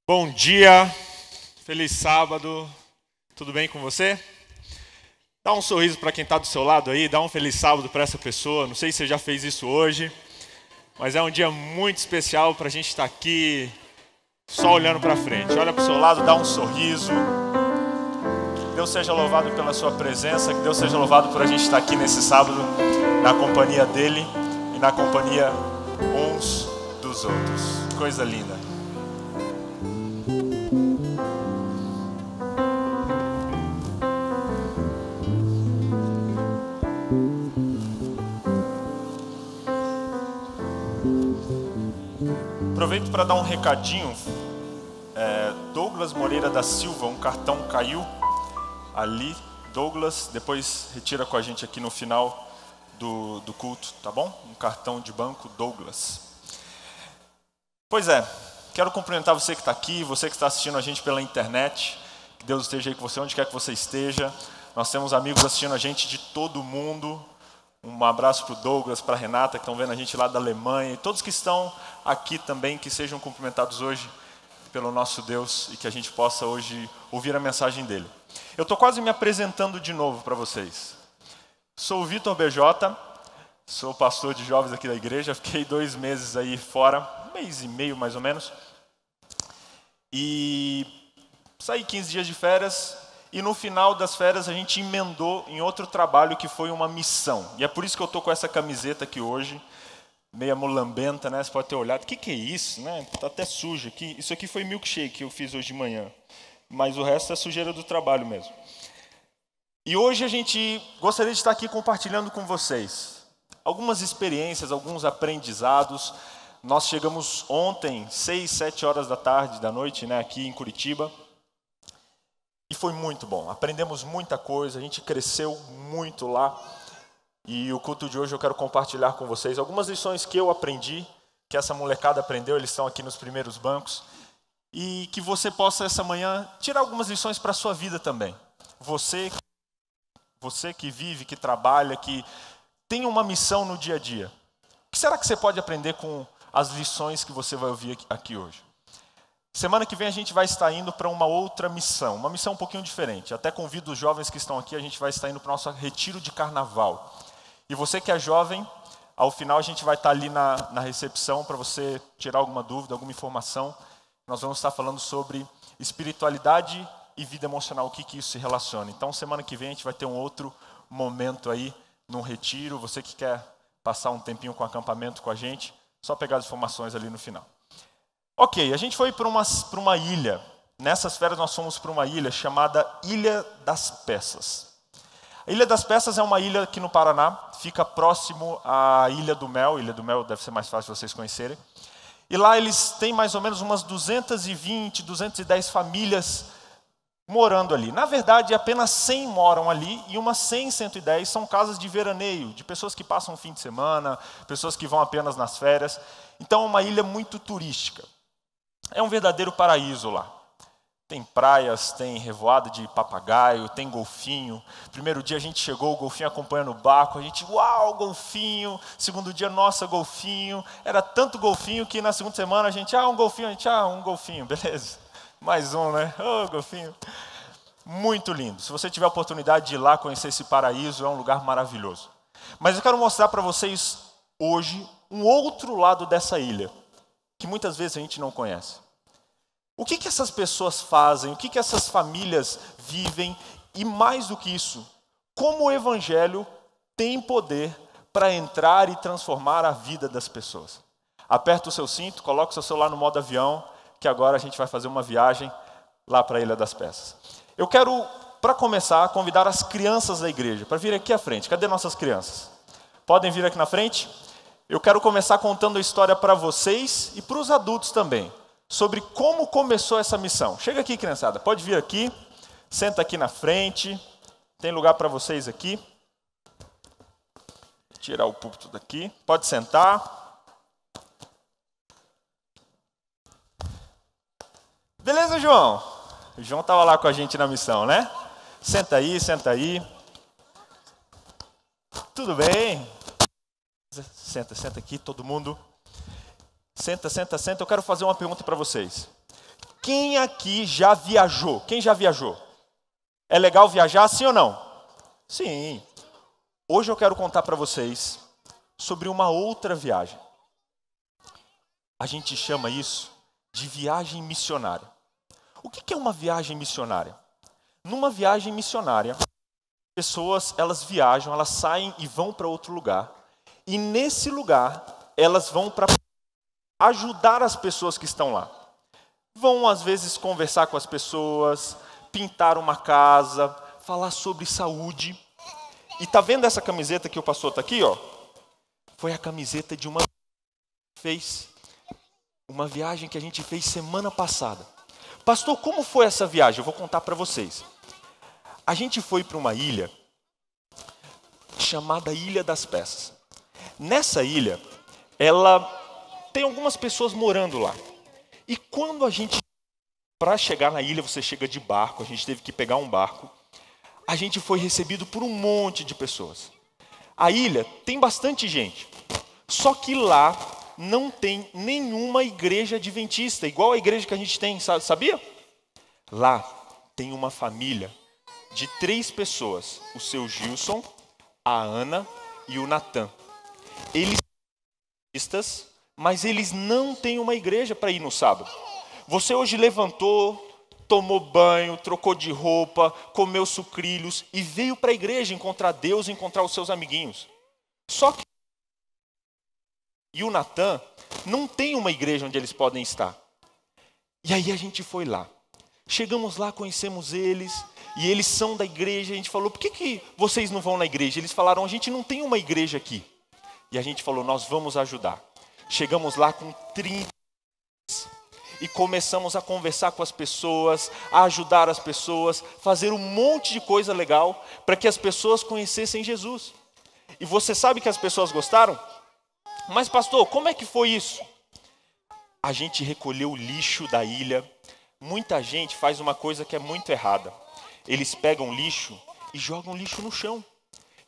Bom dia, feliz sábado, tudo bem com você? Dá um sorriso para quem está do seu lado aí, dá um feliz sábado para essa pessoa. Não sei se você já fez isso hoje, mas é um dia muito especial para a gente estar aqui só olhando para frente. Olha para o seu lado, dá um sorriso. Que Deus seja louvado pela sua presença, que Deus seja louvado por a gente estar aqui nesse sábado na companhia dele e na companhia uns dos outros. Coisa linda. Aproveito para dar um recadinho. Douglas Moreira da Silva, um cartão caiu ali. Douglas, depois retira com a gente aqui no final do culto, tá bom? Um cartão de banco Douglas. Pois é, quero cumprimentar você que está aqui, você que está assistindo a gente pela internet. Que Deus esteja aí com você, onde quer que você esteja. Nós temos amigos assistindo a gente de todo mundo. Um abraço para o Douglas, para a Renata, que estão vendo a gente lá da Alemanha. E todos que estão aqui também, que sejam cumprimentados hoje pelo nosso Deus e que a gente possa hoje ouvir a mensagem dele. Eu estou quase me apresentando de novo para vocês. Sou o Vitor BJ, sou pastor de jovens aqui da igreja. Fiquei 2 meses aí fora, 1 mês e meio mais ou menos. E saí 15 dias de férias. E no final das férias a gente emendou em outro trabalho que foi uma missão. E é por isso que eu estou com essa camiseta aqui hoje, meia mulambenta, né? Você pode ter olhado. O que é isso, né? Está até sujo aqui. Isso aqui foi milkshake que eu fiz hoje de manhã. Mas o resto é sujeira do trabalho mesmo. E hoje a gente gostaria de estar aqui compartilhando com vocês algumas experiências, alguns aprendizados. Nós chegamos ontem, 6, 7 horas da noite, né? Aqui em Curitiba. E foi muito bom, aprendemos muita coisa, a gente cresceu muito lá. E o culto de hoje eu quero compartilhar com vocês algumas lições que eu aprendi, que essa molecada aprendeu, eles estão aqui nos primeiros bancos. E que você possa essa manhã tirar algumas lições para a sua vida também. Você que vive, que trabalha, que tem uma missão no dia a dia. O que será que você pode aprender com as lições que você vai ouvir aqui hoje? Semana que vem a gente vai estar indo para uma outra missão, uma missão um pouquinho diferente. Até convido os jovens que estão aqui, a gente vai estar indo para o nosso retiro de carnaval. E você que é jovem, ao final a gente vai estar ali na recepção para você tirar alguma dúvida, alguma informação. Nós vamos estar falando sobre espiritualidade e vida emocional, o que isso se relaciona. Então semana que vem a gente vai ter um outro momento aí, num retiro. Você que quer passar um tempinho com acampamento com a gente, só pegar as informações ali no final. Ok, a gente foi para uma ilha. Nessas férias nós fomos para uma ilha chamada Ilha das Peças. A Ilha das Peças é uma ilha aqui no Paraná, fica próximo à Ilha do Mel. Ilha do Mel deve ser mais fácil vocês conhecerem. E lá eles têm mais ou menos umas 220, 210 famílias morando ali. Na verdade, apenas 100 moram ali e umas 100, 110 são casas de veraneio, de pessoas que passam o fim de semana, pessoas que vão apenas nas férias. Então é uma ilha muito turística. É um verdadeiro paraíso lá. Tem praias, tem revoada de papagaio, tem golfinho. Primeiro dia a gente chegou, o golfinho acompanhando o barco. A gente, uau, golfinho. Segundo dia, nossa, golfinho. Era tanto golfinho que na segunda semana a gente, um golfinho, beleza. Mais um, né? Golfinho. Muito lindo. Se você tiver a oportunidade de ir lá conhecer esse paraíso, é um lugar maravilhoso. Mas eu quero mostrar para vocês hoje um outro lado dessa ilha, que muitas vezes a gente não conhece. O que essas pessoas fazem? O que essas famílias vivem? E mais do que isso, como o Evangelho tem poder para entrar e transformar a vida das pessoas. Aperta o seu cinto, coloca o seu celular no modo avião, que agora a gente vai fazer uma viagem lá para a Ilha das Peças. Eu quero, para começar, convidar as crianças da igreja para vir aqui à frente. Cadê nossas crianças? Podem vir aqui na frente? Eu quero começar contando a história para vocês e para os adultos também, sobre como começou essa missão. Chega aqui, criançada, pode vir aqui, senta aqui na frente, tem lugar para vocês aqui. Tirar o púlpito daqui, pode sentar. Beleza, João? O João estava lá com a gente na missão, né? Senta aí, senta aí. Tudo bem? Senta aqui, todo mundo. Senta. Eu quero fazer uma pergunta para vocês. Quem aqui já viajou? Quem já viajou? É legal viajar, sim ou não? Sim. Hoje eu quero contar para vocês sobre uma outra viagem. A gente chama isso de viagem missionária. O que é uma viagem missionária? Numa viagem missionária, pessoas elas viajam, elas saem e vão para outro lugar. E nesse lugar, elas vão para ajudar as pessoas que estão lá. Vão às vezes conversar com as pessoas, pintar uma casa, falar sobre saúde. E tá vendo essa camiseta que o pastor tá aqui, ó? Foi a camiseta de uma viagem que a gente fez semana passada. Pastor, como foi essa viagem? Eu vou contar para vocês. A gente foi para uma ilha chamada Ilha das Peças. Nessa ilha, ela tem algumas pessoas morando lá. E quando para chegar na ilha, você chega de barco, a gente teve que pegar um barco. A gente foi recebido por um monte de pessoas. A ilha tem bastante gente. Só que lá não tem nenhuma igreja adventista, igual a igreja que a gente tem, sabia? Lá tem uma família de 3 pessoas. O seu Gilson, a Ana e o Natan. Eles são adventistas, mas eles não têm uma igreja para ir no sábado. Você hoje levantou, tomou banho, trocou de roupa, comeu sucrilhos e veio para a igreja encontrar Deus, encontrar os seus amiguinhos. Só que e o Natan não tem uma igreja onde eles podem estar. E aí a gente foi lá. Chegamos lá, conhecemos eles, e eles são da igreja. A gente falou, por que vocês não vão na igreja? Eles falaram, a gente não tem uma igreja aqui. E a gente falou, nós vamos ajudar. Chegamos lá com 30 e começamos a conversar com as pessoas, a ajudar as pessoas, fazer um monte de coisa legal para que as pessoas conhecessem Jesus. E você sabe que as pessoas gostaram? Mas pastor, como é que foi isso? A gente recolheu o lixo da ilha. Muita gente faz uma coisa que é muito errada. Eles pegam lixo e jogam lixo no chão.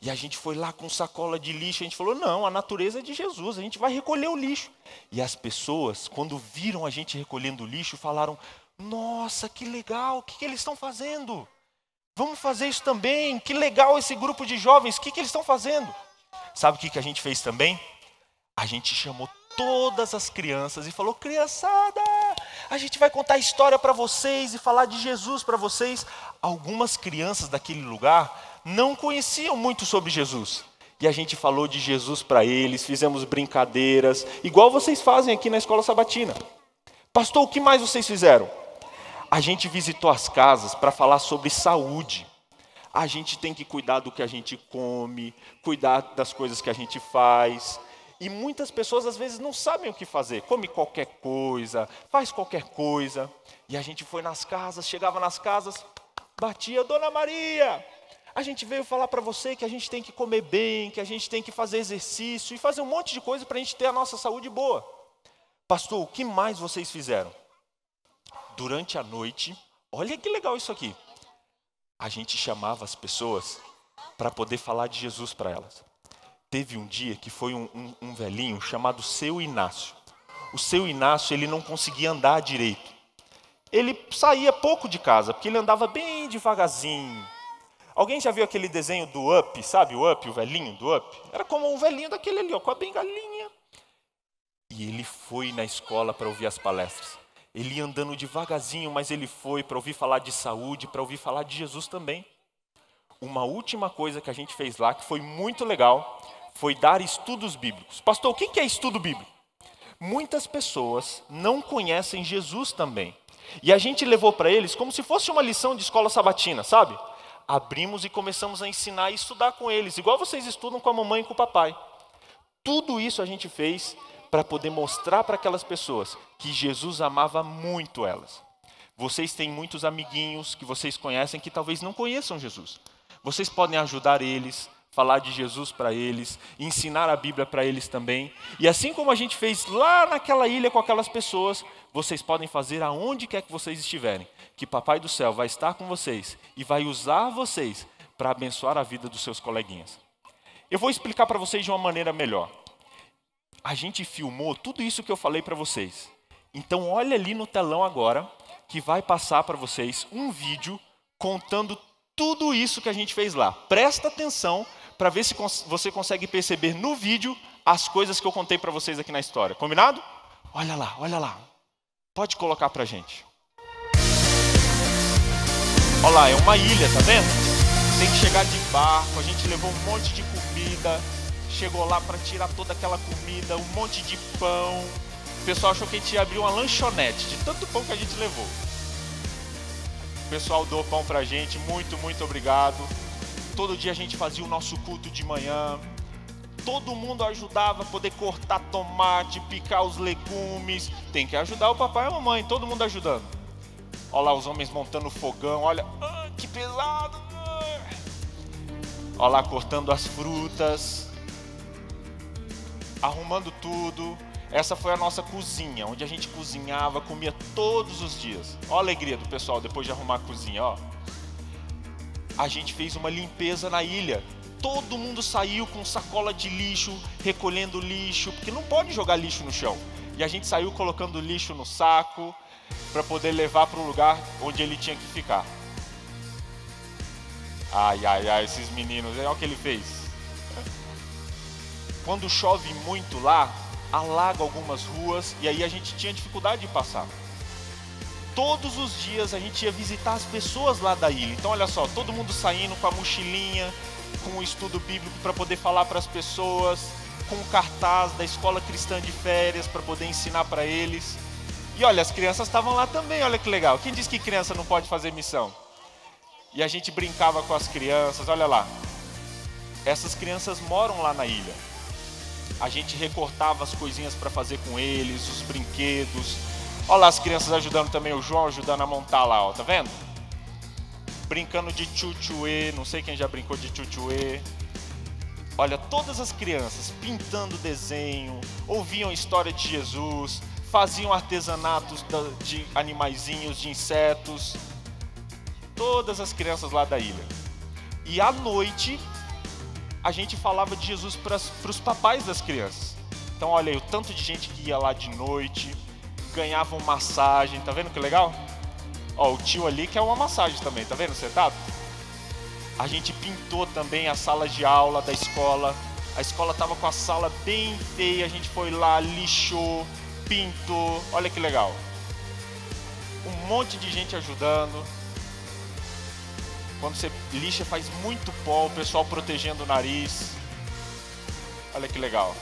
E a gente foi lá com sacola de lixo. A gente falou, não, a natureza é de Jesus, a gente vai recolher o lixo. E as pessoas, quando viram a gente recolhendo o lixo, falaram, nossa, que legal, o que eles estão fazendo? Vamos fazer isso também, que legal esse grupo de jovens, o que eles estão fazendo? Sabe o que a gente fez também? A gente chamou todas as crianças e falou, criançada, a gente vai contar história para vocês e falar de Jesus para vocês. Algumas crianças daquele lugar não conheciam muito sobre Jesus. E a gente falou de Jesus para eles, fizemos brincadeiras, igual vocês fazem aqui na escola sabatina. Pastor, o que mais vocês fizeram? A gente visitou as casas para falar sobre saúde. A gente tem que cuidar do que a gente come, cuidar das coisas que a gente faz. E muitas pessoas às vezes não sabem o que fazer. Come qualquer coisa, faz qualquer coisa. E a gente foi nas casas, chegava nas casas, batia, Dona Maria, a gente veio falar para você que a gente tem que comer bem, que a gente tem que fazer exercício e fazer um monte de coisa para a gente ter a nossa saúde boa. Pastor, o que mais vocês fizeram? Durante a noite, olha que legal isso aqui. A gente chamava as pessoas para poder falar de Jesus para elas. Teve um dia que foi um velhinho chamado Seu Inácio. O Seu Inácio, ele não conseguia andar direito. Ele saía pouco de casa, porque ele andava bem devagarzinho. Alguém já viu aquele desenho do Up, sabe o Up, o velhinho do Up? Era como um velhinho daquele ali, ó, com a bengalinha. E ele foi na escola para ouvir as palestras. Ele ia andando devagarzinho, mas ele foi para ouvir falar de saúde, para ouvir falar de Jesus também. Uma última coisa que a gente fez lá, que foi muito legal, foi dar estudos bíblicos. Pastor, o que é estudo bíblico? Muitas pessoas não conhecem Jesus também. E a gente levou para eles como se fosse uma lição de escola sabatina, sabe? Abrimos e começamos a ensinar e estudar com eles, igual vocês estudam com a mamãe e com o papai. Tudo isso a gente fez para poder mostrar para aquelas pessoas que Jesus amava muito elas. Vocês têm muitos amiguinhos que vocês conhecem que talvez não conheçam Jesus. Vocês podem ajudar eles, falar de Jesus para eles, ensinar a Bíblia para eles também. E assim como a gente fez lá naquela ilha com aquelas pessoas, vocês podem fazer aonde quer que vocês estiverem. Que Papai do Céu vai estar com vocês e vai usar vocês para abençoar a vida dos seus coleguinhas. Eu vou explicar para vocês de uma maneira melhor. A gente filmou tudo isso que eu falei para vocês. Então olha ali no telão agora, que vai passar para vocês um vídeo contando tudo isso que a gente fez lá. Presta atenção para ver se você consegue perceber no vídeo as coisas que eu contei para vocês aqui na história. Combinado? Olha lá, olha lá. Pode colocar para a gente. Olha lá, é uma ilha, tá vendo? Tem que chegar de barco, a gente levou um monte de comida, chegou lá para tirar toda aquela comida, um monte de pão. O pessoal achou que a gente ia abrir uma lanchonete, de tanto pão que a gente levou. O pessoal doou pão pra gente, muito, muito obrigado. Todo dia a gente fazia o nosso culto de manhã. Todo mundo ajudava a poder cortar tomate, picar os legumes. Tem que ajudar o papai e a mamãe, todo mundo ajudando. Olha lá os homens montando fogão, olha, que pesado. Olha lá cortando as frutas, arrumando tudo. Essa foi a nossa cozinha, onde a gente cozinhava, comia todos os dias. Olha a alegria do pessoal depois de arrumar a cozinha, ó. A gente fez uma limpeza na ilha. Todo mundo saiu com sacola de lixo, recolhendo lixo, porque não pode jogar lixo no chão. E a gente saiu colocando lixo no saco para poder levar para o lugar onde ele tinha que ficar. Ai, ai, ai, esses meninos, olha o que ele fez. Quando chove muito lá, alaga algumas ruas e aí a gente tinha dificuldade de passar. Todos os dias a gente ia visitar as pessoas lá da ilha. Então olha só, todo mundo saindo com a mochilinha, com o estudo bíblico para poder falar para as pessoas, com o cartaz da escola cristã de férias para poder ensinar para eles. E olha, as crianças estavam lá também, olha que legal. Quem disse que criança não pode fazer missão? E a gente brincava com as crianças, olha lá. Essas crianças moram lá na ilha. A gente recortava as coisinhas para fazer com eles, os brinquedos. Olha lá as crianças ajudando também, o João ajudando a montar lá, ó, tá vendo? Brincando de tchutchuê, não sei quem já brincou de tchutchuê. Olha, todas as crianças pintando desenho, ouviam a história de Jesus, faziam artesanatos de animaizinhos, de insetos. Todas as crianças lá da ilha. E à noite, a gente falava de Jesus para os papais das crianças. Então olha aí, o tanto de gente que ia lá de noite, ganhavam massagem, tá vendo que legal? Ó, o tio ali quer uma massagem também, tá vendo sentado? A gente pintou também a sala de aula da escola. A escola tava com a sala bem feia, a gente foi lá, lixou, pintou, olha que legal. Um monte de gente ajudando. Quando você lixa faz muito pó, o pessoal protegendo o nariz. Olha que legal.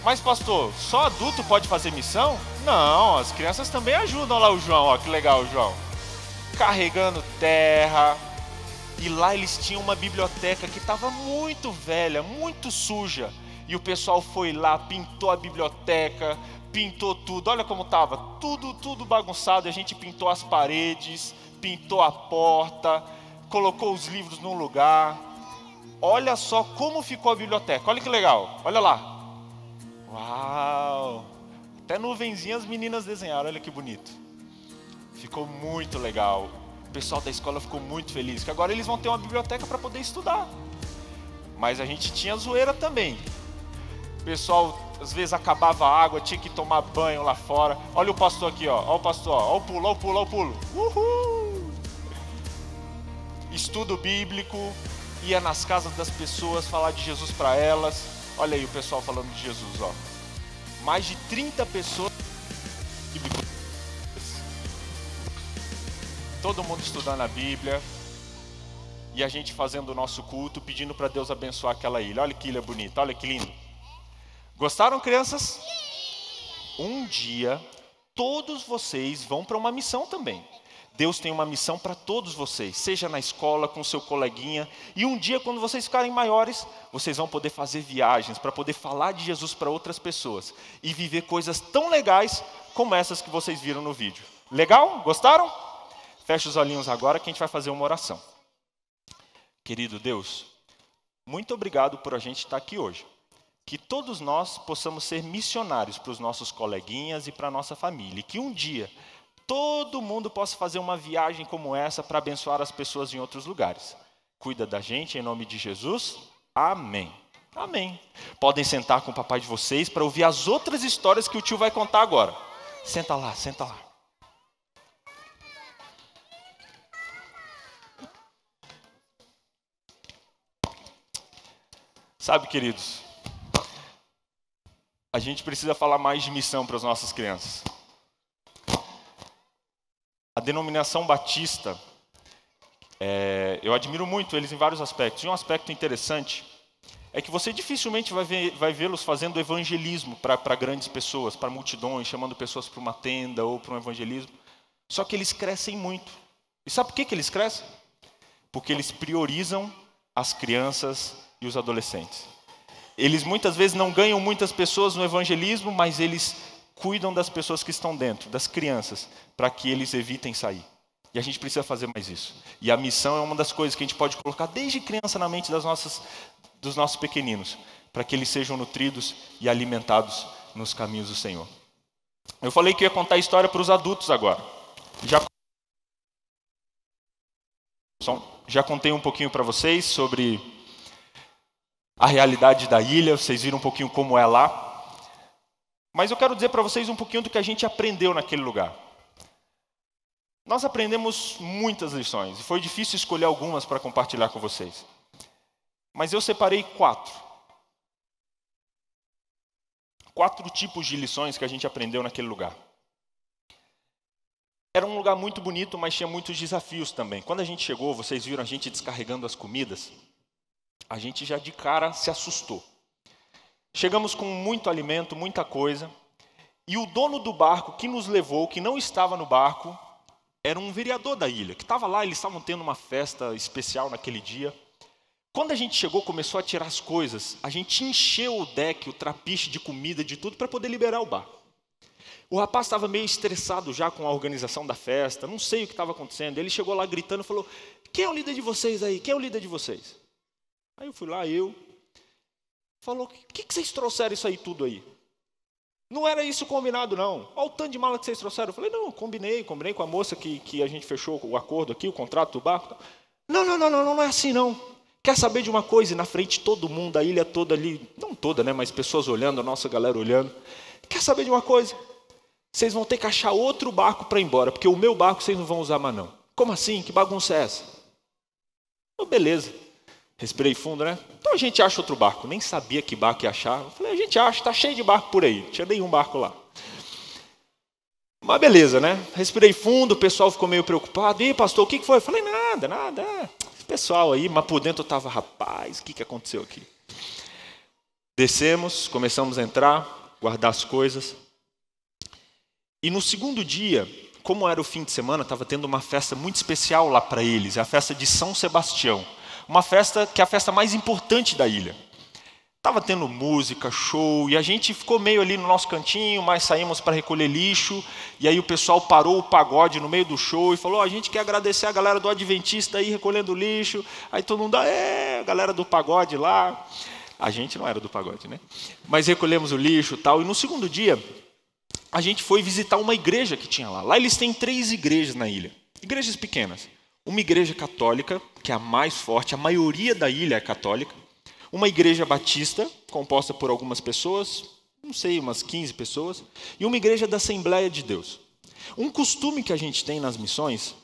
Mas pastor, só adulto pode fazer missão? Não, as crianças também ajudam. Olha lá o João, ó, que legal o João. Carregando terra. E lá eles tinham uma biblioteca que estava muito velha, muito suja. E o pessoal foi lá, pintou a biblioteca, pintou tudo. Olha como estava, tudo bagunçado. A gente pintou as paredes, pintou a porta, colocou os livros no lugar. Olha só como ficou a biblioteca, olha que legal, olha lá. Uau! Até nuvenzinha as meninas desenharam, olha que bonito. Ficou muito legal. O pessoal da escola ficou muito feliz, que agora eles vão ter uma biblioteca para poder estudar. Mas a gente tinha zoeira também. O pessoal, às vezes acabava a água, tinha que tomar banho lá fora. Olha o pastor aqui, ó. Olha o pastor, ó. Olha o pulo, olha o pulo, olha o pulo. Uhul! Estudo bíblico, ia nas casas das pessoas falar de Jesus para elas. Olha aí o pessoal falando de Jesus, ó. Mais de 30 pessoas. Todo mundo estudando a Bíblia. E a gente fazendo o nosso culto, pedindo para Deus abençoar aquela ilha. Olha que ilha bonita, olha que lindo. Gostaram, crianças? Um dia, todos vocês vão para uma missão também. Deus tem uma missão para todos vocês, seja na escola, com seu coleguinha. E um dia, quando vocês ficarem maiores, vocês vão poder fazer viagens para poder falar de Jesus para outras pessoas. E viver coisas tão legais como essas que vocês viram no vídeo. Legal? Gostaram? Feche os olhinhos agora que a gente vai fazer uma oração. Querido Deus, muito obrigado por a gente estar aqui hoje. Que todos nós possamos ser missionários para os nossos coleguinhas e para a nossa família. E que um dia todo mundo possa fazer uma viagem como essa para abençoar as pessoas em outros lugares. Cuida da gente em nome de Jesus. Amém. Amém. Podem sentar com o papai de vocês para ouvir as outras histórias que o tio vai contar agora. Senta lá, senta lá. Sabe, queridos, a gente precisa falar mais de missão para as nossas crianças. A denominação batista, eu admiro muito eles em vários aspectos. E um aspecto interessante é que você dificilmente vai vê-los fazendo evangelismo para grandes pessoas, para multidões, chamando pessoas para uma tenda ou para um evangelismo. Só que eles crescem muito. E sabe por que eles crescem? Porque eles priorizam as crianças e os adolescentes. Eles muitas vezes não ganham muitas pessoas no evangelismo, mas eles cuidam das pessoas que estão dentro, das crianças, para que eles evitem sair. E a gente precisa fazer mais isso. E a missão é uma das coisas que a gente pode colocar desde criança na mente dos nossos pequeninos, para que eles sejam nutridos e alimentados nos caminhos do Senhor. Eu falei que ia contar a história para os adultos agora. Já contei um pouquinho para vocês sobre a realidade da ilha, vocês viram um pouquinho como é lá. Mas eu quero dizer para vocês um pouquinho do que a gente aprendeu naquele lugar. Nós aprendemos muitas lições, e foi difícil escolher algumas para compartilhar com vocês. Mas eu separei 4. 4 tipos de lições que a gente aprendeu naquele lugar. Era um lugar muito bonito, mas tinha muitos desafios também. Quando a gente chegou, vocês viram a gente descarregando as comidas, a gente já de cara se assustou. Chegamos com muito alimento, muita coisa, e o dono do barco que nos levou, que não estava no barco, era um vereador da ilha, que estava lá, eles estavam tendo uma festa especial naquele dia. Quando a gente chegou, começou a tirar as coisas, a gente encheu o deck, o trapiche de comida, de tudo, para poder liberar o barco. O rapaz estava meio estressado já com a organização da festa, não sei o que estava acontecendo. Ele chegou lá gritando e falou: quem é o líder de vocês aí? Quem é o líder de vocês? Aí eu fui lá, falou: o que vocês trouxeram isso aí tudo aí? Não era isso combinado, não. Olha o tanto de mala que vocês trouxeram. Eu falei: não, combinei com a moça que a gente fechou o acordo aqui, o contrato do barco. Não é assim não. Quer saber de uma coisa? E na frente todo mundo, a ilha toda ali, não toda, né, mas pessoas olhando, a nossa galera olhando. Quer saber de uma coisa? Vocês vão ter que achar outro barco para ir embora, porque o meu barco vocês não vão usar mais não. Como assim? Que bagunça é essa? Eu, beleza. Respirei fundo, né? Então a gente acha outro barco. Nem sabia que barco ia achar. Eu falei: a gente acha, está cheio de barco por aí. Não tinha nenhum barco lá. Mas beleza, né? Respirei fundo, o pessoal ficou meio preocupado. E pastor, o que foi? Eu falei: nada. Esse pessoal aí, mas por dentro eu estava: rapaz, o que aconteceu aqui? Descemos, começamos a entrar, guardar as coisas. E no segundo dia, como era o fim de semana, estava tendo uma festa muito especial lá para eles. É a festa de São Sebastião. Uma festa que é a festa mais importante da ilha. Estava tendo música, show, e a gente ficou meio ali no nosso cantinho, mas saímos para recolher lixo, e aí o pessoal parou o pagode no meio do show e falou: a gente quer agradecer a galera do Adventista aí recolhendo lixo. Aí todo mundo: a galera do pagode lá. A gente não era do pagode, né? Mas recolhemos o lixo e tal. E no segundo dia, a gente foi visitar uma igreja que tinha lá. Lá eles têm 3 igrejas na ilha. Igrejas pequenas. Uma igreja católica, que é a mais forte, a maioria da ilha é católica. Uma igreja batista, composta por algumas pessoas, não sei, umas 15 pessoas. E uma igreja da Assembleia de Deus. Um costume que a gente tem nas missões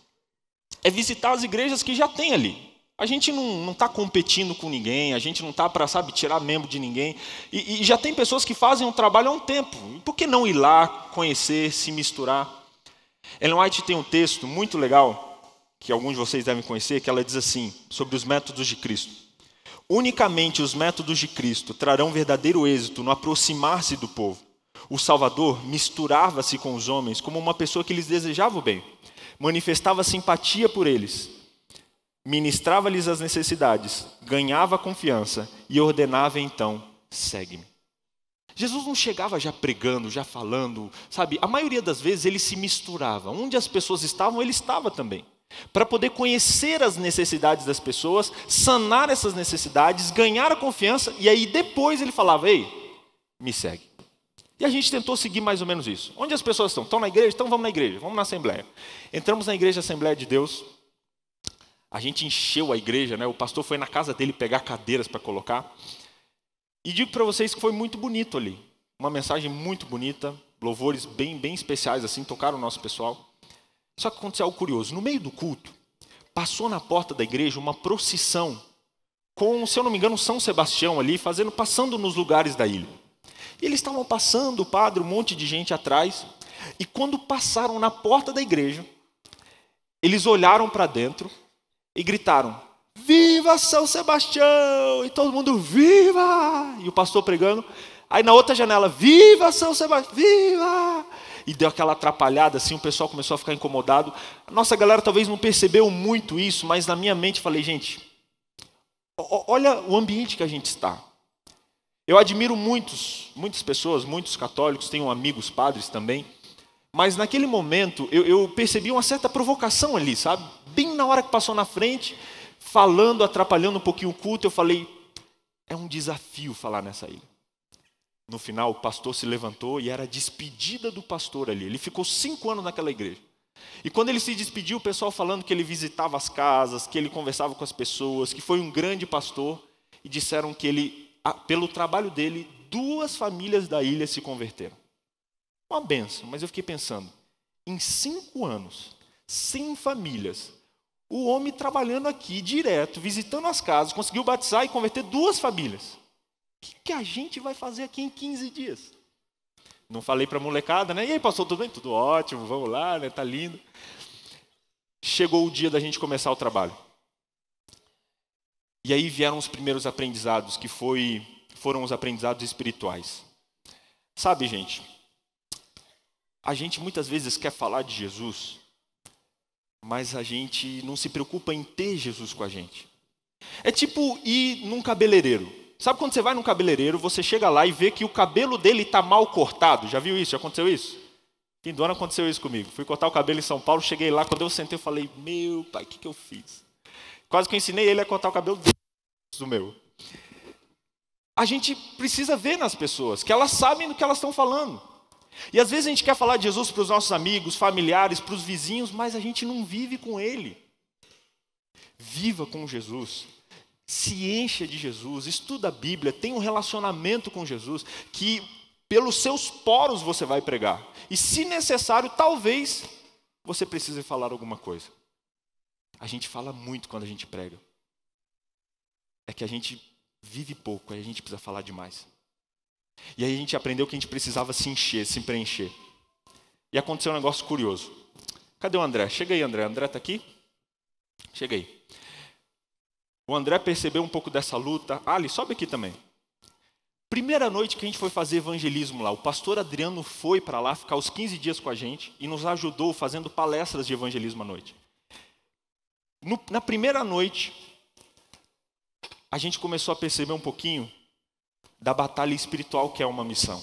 é visitar as igrejas que já tem ali. A gente não está competindo com ninguém, a gente não está para, tirar membro de ninguém. E já tem pessoas que fazem um trabalho há um tempo. Por que não ir lá, conhecer, se misturar? Ellen White tem um texto muito legal, que alguns de vocês devem conhecer, que ela diz assim, sobre os métodos de Cristo. Unicamente os métodos de Cristo trarão verdadeiro êxito no aproximar-se do povo. O Salvador misturava-se com os homens como uma pessoa que lhes desejava o bem. Manifestava simpatia por eles. Ministrava-lhes as necessidades, ganhava confiança e ordenava então: segue-me. Jesus não chegava já pregando, já falando, A maioria das vezes ele se misturava. Onde as pessoas estavam, ele estava também. Para poder conhecer as necessidades das pessoas, sanar essas necessidades, ganhar a confiança, e aí depois ele falava: ei, me segue. E a gente tentou seguir mais ou menos isso. Onde as pessoas estão? Estão na igreja? Então vamos na igreja, vamos na Assembleia. Entramos na igreja Assembleia de Deus. A gente encheu a igreja, né? O pastor foi na casa dele pegar cadeiras para colocar. E digo para vocês que foi muito bonito ali. Uma mensagem muito bonita, louvores bem especiais, assim, tocaram o nosso pessoal. Só que aconteceu algo curioso. No meio do culto, passou na porta da igreja uma procissão com, se eu não me engano, São Sebastião ali, passando nos lugares da ilha. E eles estavam passando, o padre, um monte de gente atrás, e quando passaram na porta da igreja, eles olharam para dentro e gritaram: "Viva São Sebastião!" E todo mundo: "Viva!" E o pastor pregando. Aí na outra janela: "Viva São Sebastião! Viva!" E deu aquela atrapalhada assim, o pessoal começou a ficar incomodado. A nossa galera talvez não percebeu muito isso, mas na minha mente falei: gente, olha o ambiente que a gente está. Eu admiro muitas pessoas, muitos católicos, tenho amigos padres também, mas naquele momento eu percebi uma certa provocação ali, sabe? Bem na hora que passou na frente, falando, atrapalhando um pouquinho o culto, eu falei: é um desafio falar nessa ilha. No final, o pastor se levantou e era a despedida do pastor ali. Ele ficou 5 anos naquela igreja. E quando ele se despediu, o pessoal falando que ele visitava as casas, que ele conversava com as pessoas, que foi um grande pastor, e disseram que ele, pelo trabalho dele, 2 famílias da ilha se converteram. Uma benção, mas eu fiquei pensando, em 5 anos, 100 famílias, o homem trabalhando aqui direto, visitando as casas, conseguiu batizar e converter 2 famílias. O que a gente vai fazer aqui em 15 dias? Não falei para a molecada, né? E aí, pastor, tudo bem? Tudo ótimo, vamos lá, né? Tá lindo. Chegou o dia da gente começar o trabalho. E aí vieram os primeiros aprendizados, que foram os aprendizados espirituais. Sabe, gente, a gente muitas vezes quer falar de Jesus, mas a gente não se preocupa em ter Jesus com a gente. É tipo ir num cabeleireiro. Sabe quando você vai num cabeleireiro, você chega lá e vê que o cabelo dele está mal cortado? Já viu isso? Já aconteceu isso? Fim do ano aconteceu isso comigo. Fui cortar o cabelo em São Paulo, cheguei lá, quando eu sentei, eu falei: meu pai, o que eu fiz? Quase que eu ensinei ele a cortar o cabelo do meu. A gente precisa ver nas pessoas, que elas sabem do que elas estão falando. E às vezes a gente quer falar de Jesus para os nossos amigos, familiares, para os vizinhos, mas a gente não vive com ele. Viva com Jesus. Se encha de Jesus, estuda a Bíblia, tenha um relacionamento com Jesus, que pelos seus poros você vai pregar. E se necessário, talvez você precise falar alguma coisa. A gente fala muito quando a gente prega. É que a gente vive pouco, aí a gente precisa falar demais. E aí a gente aprendeu que a gente precisava se encher, se preencher. E aconteceu um negócio curioso. Cadê o André? Chega aí, André. André está aqui? Chega aí. O André percebeu um pouco dessa luta. Ali, sobe aqui também. Primeira noite que a gente foi fazer evangelismo lá, o pastor Adriano foi para lá ficar os 15 dias com a gente e nos ajudou fazendo palestras de evangelismo à noite. Na primeira noite, a gente começou a perceber um pouquinho da batalha espiritual que é uma missão.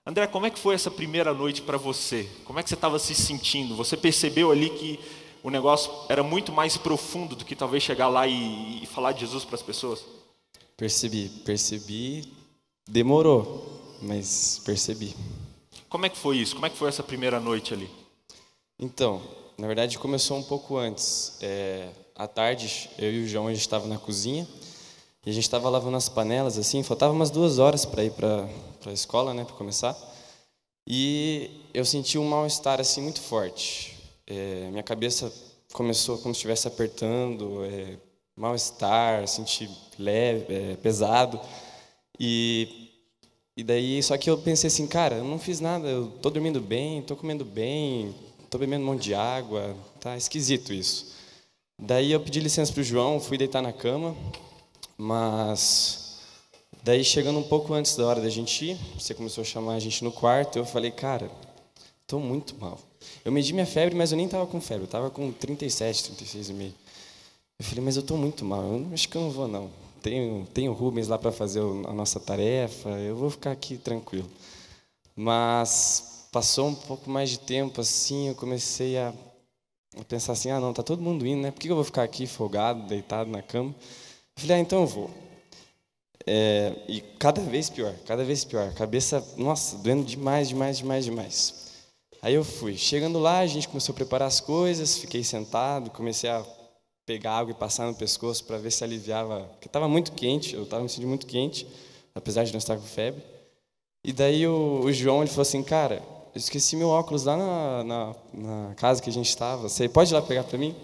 André, como é que foi essa primeira noite para você? Como é que você estava se sentindo? Você percebeu ali que o negócio era muito mais profundo do que talvez chegar lá e falar de Jesus para as pessoas? Percebi. Demorou, mas percebi. Como é que foi isso? Como é que foi essa primeira noite ali? Então, na verdade começou um pouco antes. À tarde, eu e o João, a gente estava na cozinha e a gente estava lavando as panelas, assim, faltava umas 2 horas para ir para a escola, né, para começar. E eu senti um mal-estar assim muito forte. Minha cabeça começou como se estivesse apertando, mal-estar, senti leve, pesado. E daí, só que eu pensei assim, cara, eu não fiz nada, eu tô dormindo bem, tô comendo bem, tô bebendo um monte de água, tá esquisito isso. Daí eu pedi licença pro João, fui deitar na cama, mas daí chegando um pouco antes da hora da gente ir, você começou a chamar a gente no quarto, eu falei, cara, tô muito mal. Eu medi minha febre, mas eu nem estava com febre, eu estava com 37, 36,5. Eu falei, mas eu estou muito mal, eu acho que eu não vou não. Tenho o Rubens lá para fazer a nossa tarefa, eu vou ficar aqui tranquilo. Mas passou um pouco mais de tempo, assim, eu comecei a pensar assim, não, tá todo mundo indo, né? Por que eu vou ficar aqui folgado, deitado na cama? Eu falei, então eu vou. E cada vez pior, a cabeça, nossa, doendo demais. Aí eu fui. Chegando lá, a gente começou a preparar as coisas, fiquei sentado, comecei a pegar água e passar no pescoço para ver se aliviava, porque estava muito quente, eu estava me sentindo muito quente, apesar de não estar com febre. E daí o João, ele falou assim, cara, eu esqueci meu óculos lá na casa que a gente estava, você pode ir lá pegar para mim?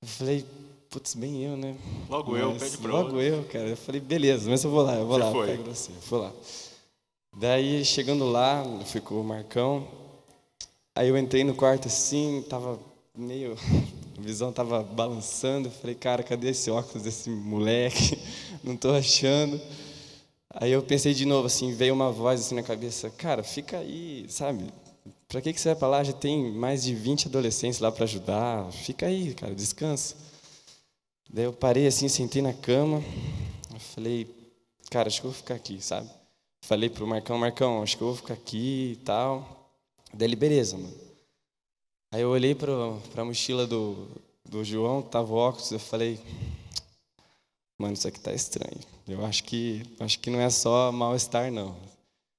Eu falei, putz, bem eu, né? Logo eu, pede pra logo outro. eu, cara. Eu falei, beleza, mas eu vou lá, Você eu foi. pego você, eu fui lá. Daí, chegando lá, eu fui com o Marcão, aí eu entrei no quarto assim, tava meio... A visão tava balançando, eu falei, cara, cadê esse óculos desse moleque? Não tô achando. Aí eu pensei de novo, assim, veio uma voz assim na cabeça, cara, fica aí, sabe? Pra que você vai pra lá? Já tem mais de 20 adolescentes lá pra ajudar, fica aí, cara, descansa. Daí eu parei assim, sentei na cama, eu falei, cara, acho que eu vou ficar aqui, sabe? Falei pro Marcão, acho que eu vou ficar aqui e tal. Daí ele, beleza, mano. Aí eu olhei pra mochila do João, tava o óculos, eu falei, mano, isso aqui tá estranho. Eu acho que não é só mal-estar, não.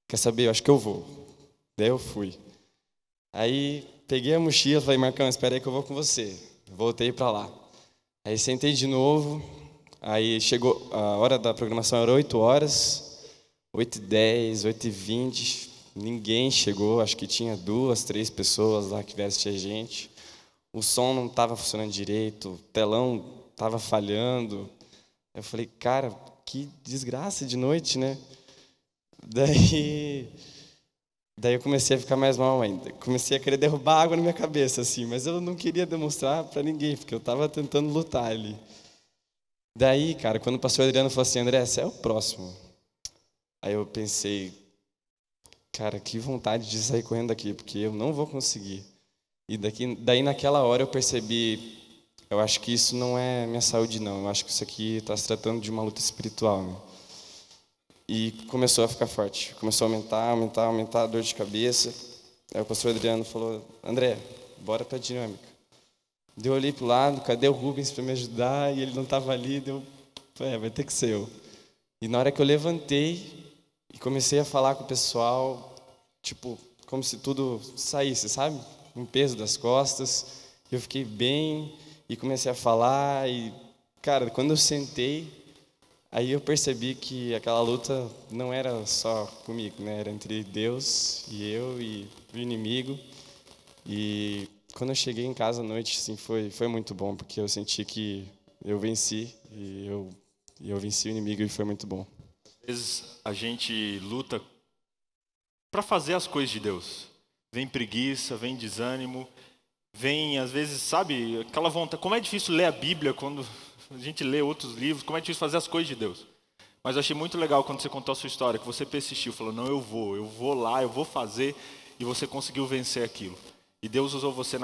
Quer saber? Eu acho que eu vou. Daí eu fui. Aí peguei a mochila, falei, Marcão, espera aí que eu vou com você. Voltei pra lá. Aí sentei de novo, aí chegou, a hora da programação era 8 horas, 8h10, 8h20, ninguém chegou, acho que tinha 2, 3 pessoas lá que vieram assistir a gente. O som não estava funcionando direito, o telão estava falhando. Eu falei, cara, que desgraça de noite, né? Daí eu comecei a ficar mais mal ainda. Comecei a querer derrubar água na minha cabeça, assim, mas eu não queria demonstrar para ninguém, porque eu estava tentando lutar ali. Daí, cara, quando o pastor Adriano falou assim, André, você é o próximo. Aí eu pensei, cara, que vontade de sair correndo daqui, porque eu não vou conseguir. E daí naquela hora eu percebi, eu acho que isso não é minha saúde, não. Eu acho que isso aqui está se tratando de uma luta espiritual, né? E começou a ficar forte. Começou a aumentar a dor de cabeça. Aí o pastor Adriano falou, André, bora pra dinâmica. Daí eu olhei pro lado, cadê o Rubens para me ajudar? E ele não estava ali, vai ter que ser eu. E na hora que eu levantei e comecei a falar com o pessoal, tipo, como se tudo saísse, sabe? Um peso das costas. Eu fiquei bem e comecei a falar e, cara, quando eu sentei, aí eu percebi que aquela luta não era só comigo, né? Era entre Deus e eu e o inimigo. E quando eu cheguei em casa à noite, assim, foi muito bom, porque eu senti que eu venci e eu venci o inimigo e foi muito bom. Às vezes a gente luta para fazer as coisas de Deus. Vem preguiça, vem desânimo, vem, às vezes, sabe, aquela vontade. Como é difícil ler a Bíblia quando a gente lê outros livros, como é difícil fazer as coisas de Deus. Mas eu achei muito legal quando você contou a sua história, que você persistiu, falou, não, eu vou lá, eu vou fazer, e você conseguiu vencer aquilo. E Deus usou você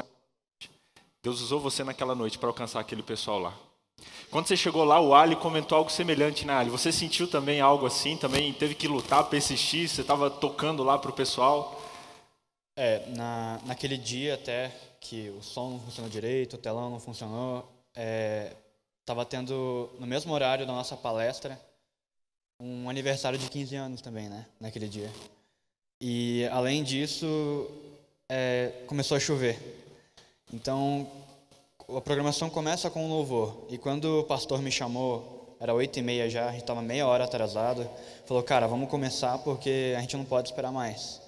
naquela noite para alcançar aquele pessoal lá. Quando você chegou lá, o Ali comentou algo semelhante, né, Ali? Você sentiu também algo assim? Também teve que lutar, persistir? Você estava tocando lá para o pessoal? Naquele dia até que o som não funcionou direito, o telão não funcionou, estava tendo, no mesmo horário da nossa palestra, um aniversário de 15 anos também, né, naquele dia. E, além disso, começou a chover. Então, a programação começa com um louvor. E quando o pastor me chamou, era 8h30 já, a gente estava meia hora atrasado, falou, cara, vamos começar porque a gente não pode esperar mais.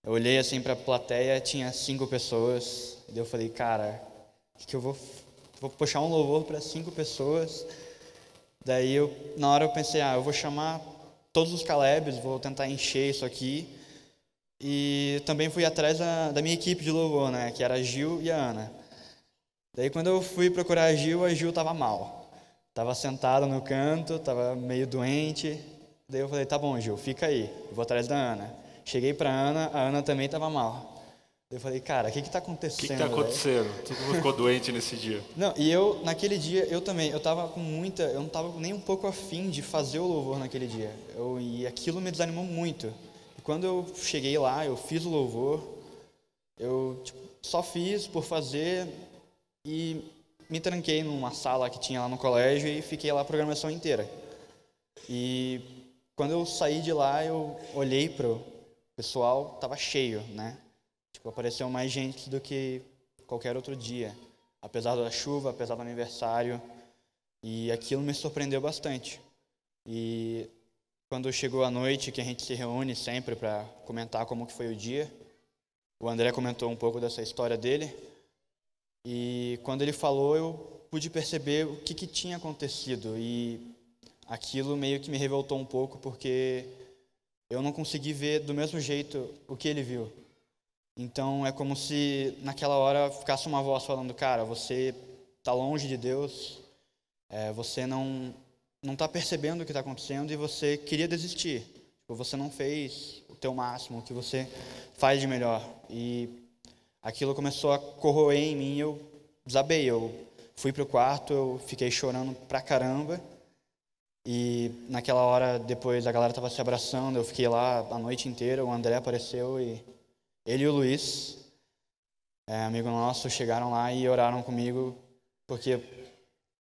Eu olhei assim para a plateia, tinha 5 pessoas, e eu falei, cara, que eu vou puxar um louvor para 5 pessoas. Daí, na hora eu pensei, eu vou chamar todos os Calebs, vou tentar encher isso aqui. E também fui atrás da minha equipe de louvor, né, que era a Gil e a Ana. Daí, quando eu fui procurar a Gil estava mal. Estava sentada no canto, estava meio doente. Daí eu falei, tá bom, Gil, fica aí, eu vou atrás da Ana. Cheguei para a Ana também estava mal. Eu falei, cara, o que está acontecendo? O que está acontecendo? Todo mundo ficou doente nesse dia. Não, e naquele dia, eu estava eu não estava nem um pouco afim de fazer o louvor naquele dia. E aquilo me desanimou muito. E quando eu cheguei lá, eu fiz o louvor, eu só fiz por fazer e me tranquei numa sala que tinha lá no colégio e fiquei lá a programação inteira. E quando eu saí de lá, eu olhei pro pessoal, estava cheio, né? Apareceu mais gente do que qualquer outro dia, apesar da chuva, apesar do aniversário, e aquilo me surpreendeu bastante. E quando chegou a noite, que a gente se reúne sempre para comentar como que foi o dia, o André comentou um pouco dessa história dele, e quando ele falou, pude perceber o que tinha acontecido e aquilo meio que me revoltou um pouco, porque eu não consegui ver do mesmo jeito o que ele viu. Então é como se naquela hora ficasse uma voz falando: cara, você está longe de Deus, você não está percebendo o que está acontecendo e você queria desistir. Você não fez o teu máximo, o que você faz de melhor. E aquilo começou a corroer em mim, eu desabei. Eu fui pro quarto, eu fiquei chorando pra caramba. E naquela hora, depois a galera estava se abraçando, eu fiquei lá a noite inteira, o André apareceu e ele e o Luiz, amigo nosso, chegaram lá e oraram comigo, porque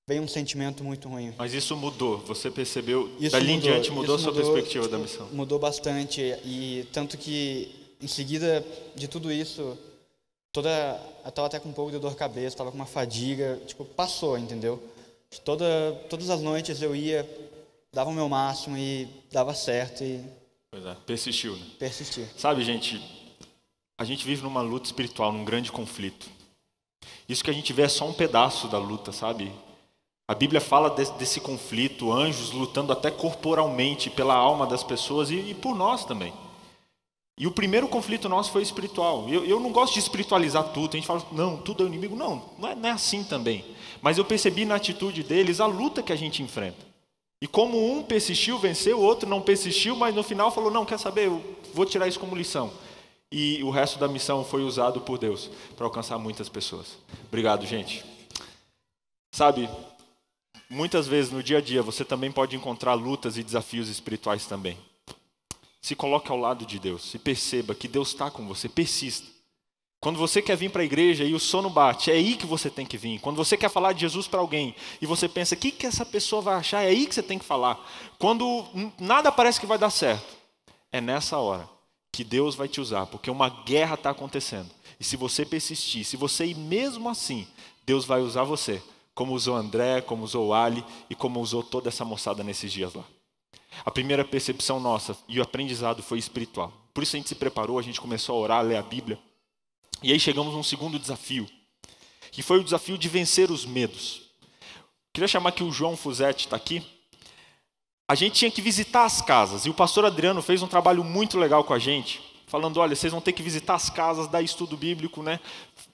veio um sentimento muito ruim. Mas isso mudou, você percebeu, dali em diante mudou a sua perspectiva da missão? Mudou bastante, e tanto que em seguida de tudo isso, eu estava até com um pouco de dor de cabeça, estava com uma fadiga, passou, entendeu? Todas as noites eu ia, dava o meu máximo e dava certo e... Pois é, persistiu, né? Persisti. Sabe, gente, a gente vive numa luta espiritual, num grande conflito. Isso que a gente vê é só um pedaço da luta, sabe? A Bíblia fala desse conflito, anjos lutando até corporalmente pela alma das pessoas e por nós também. E o primeiro conflito nosso foi espiritual. Eu não gosto de espiritualizar tudo. A gente fala, não, tudo é o inimigo. Não é assim também. Mas eu percebi na atitude deles a luta que a gente enfrenta. E como um persistiu, venceu, o outro não persistiu, mas no final falou, não, quer saber, eu vou tirar isso como lição. E o resto da missão foi usado por Deus para alcançar muitas pessoas. Obrigado, gente. Sabe, muitas vezes no dia a dia você também pode encontrar lutas e desafios espirituais também. Se coloque ao lado de Deus e perceba que Deus está com você, persista. Quando você quer vir para a igreja e o sono bate, é aí que você tem que vir. Quando você quer falar de Jesus para alguém e você pensa, o que essa pessoa vai achar? É aí que você tem que falar. Quando nada parece que vai dar certo, é nessa hora que Deus vai te usar, porque uma guerra está acontecendo. E se você persistir, se você ir mesmo assim, Deus vai usar você, como usou André, como usou o Ali e como usou toda essa moçada nesses dias lá. A primeira percepção nossa e o aprendizado foi espiritual. Por isso a gente se preparou, a gente começou a orar, a ler a Bíblia. E aí chegamos a um segundo desafio, que foi o desafio de vencer os medos. Queria chamar aqui o João Fuzetti, está aqui. A gente tinha que visitar as casas, e o pastor Adriano fez um trabalho muito legal com a gente, falando, olha, vocês vão ter que visitar as casas, dar estudo bíblico, né?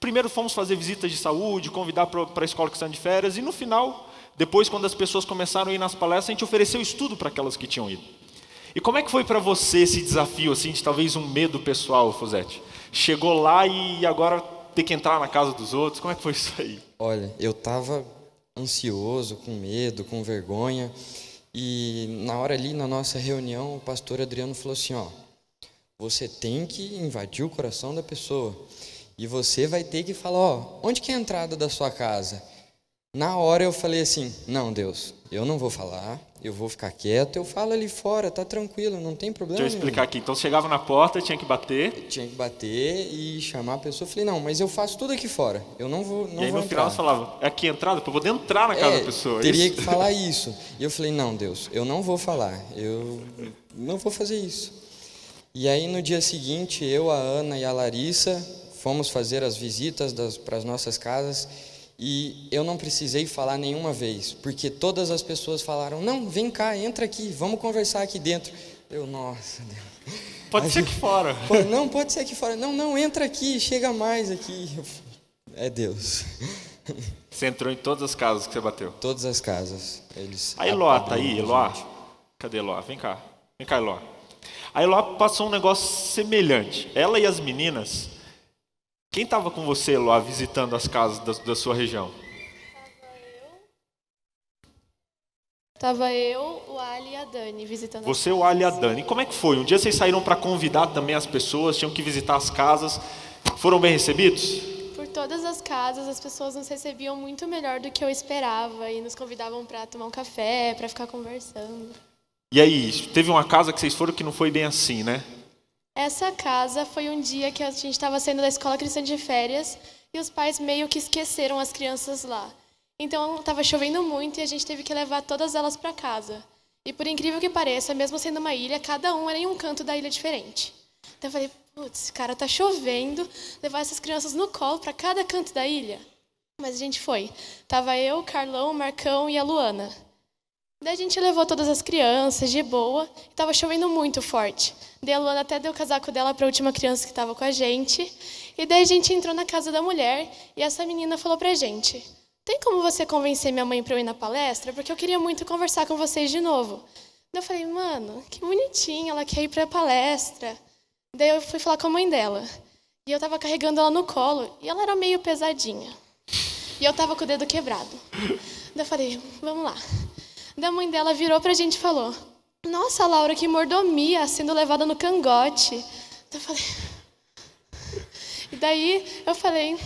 Primeiro fomos fazer visitas de saúde, convidar para a escola que estão de férias, e no final, depois quando as pessoas começaram a ir nas palestras, a gente ofereceu estudo para aquelas que tinham ido. E como é que foi para você esse desafio, assim, de talvez um medo pessoal, Fuzetti? Chegou lá e agora ter que entrar na casa dos outros, como é que foi isso aí? Olha, eu estava ansioso, com medo, com vergonha, e na hora ali, na nossa reunião, o pastor Adriano falou assim, ó, você tem que invadir o coração da pessoa, e você vai ter que falar, ó, onde que é a entrada da sua casa? Na hora eu falei assim, não, Deus, eu não vou falar, eu vou ficar quieto, eu falo ali fora, tá tranquilo, não tem problema. Deixa eu explicar aqui, então chegava na porta, tinha que bater. Tinha que bater e chamar a pessoa, eu falei, não, mas eu faço tudo aqui fora, eu não vou entrar. E aí no final você falava, é aqui a entrada, para eu poder entrar na casa da pessoa. Teria que falar isso. E eu falei, não, Deus, eu não vou falar, eu não vou fazer isso. E aí no dia seguinte, eu, a Ana e a Larissa fomos fazer as visitas para as nossas casas e eu não precisei falar nenhuma vez, porque todas as pessoas falaram, não, vem cá, entra aqui, vamos conversar aqui dentro. Eu, nossa, Deus. Pode ser aqui fora. Não, pode ser aqui fora. Não, entra aqui, chega mais aqui. É Deus. Você entrou em todas as casas que você bateu? Todas as casas. A Eloá tá aí, Eloá? Cadê Eloá? Vem cá, Eloá. A Eloá passou um negócio semelhante. Ela e as meninas... Quem estava com você, Eloá, visitando as casas da sua região? Tava eu, o Ali e a Dani visitando. Você, o Ali e a Dani. E como é que foi? Um dia vocês saíram para convidar também as pessoas, tinham que visitar as casas. Foram bem recebidos? Por todas as casas, as pessoas nos recebiam muito melhor do que eu esperava e nos convidavam para tomar um café, para ficar conversando. E aí, teve uma casa que vocês foram que não foi bem assim, né? Essa casa foi um dia que a gente estava saindo da escola cristã de férias e os pais meio que esqueceram as crianças lá. Então estava chovendo muito e a gente teve que levar todas elas para casa. E por incrível que pareça, mesmo sendo uma ilha, cada um era em um canto da ilha diferente. Então eu falei, putz, cara, tá chovendo, levar essas crianças no colo para cada canto da ilha. Mas a gente foi. Tava eu, o Carlão, o Marcão e a Luana. Daí a gente levou todas as crianças de boa. E tava chovendo muito forte. Daí a Luana até deu o casaco dela para a última criança que estava com a gente. E daí a gente entrou na casa da mulher e essa menina falou pra gente: tem como você convencer minha mãe para eu ir na palestra? Porque eu queria muito conversar com vocês de novo. Daí eu falei: mano, que bonitinha, ela quer ir para a palestra. Daí eu fui falar com a mãe dela. E eu tava carregando ela no colo e ela era meio pesadinha. E eu tava com o dedo quebrado. Daí eu falei: vamos lá. Daí a mãe dela virou pra gente e falou: nossa, Laura, que mordomia, sendo levada no cangote. Daí eu falei... E daí eu falei: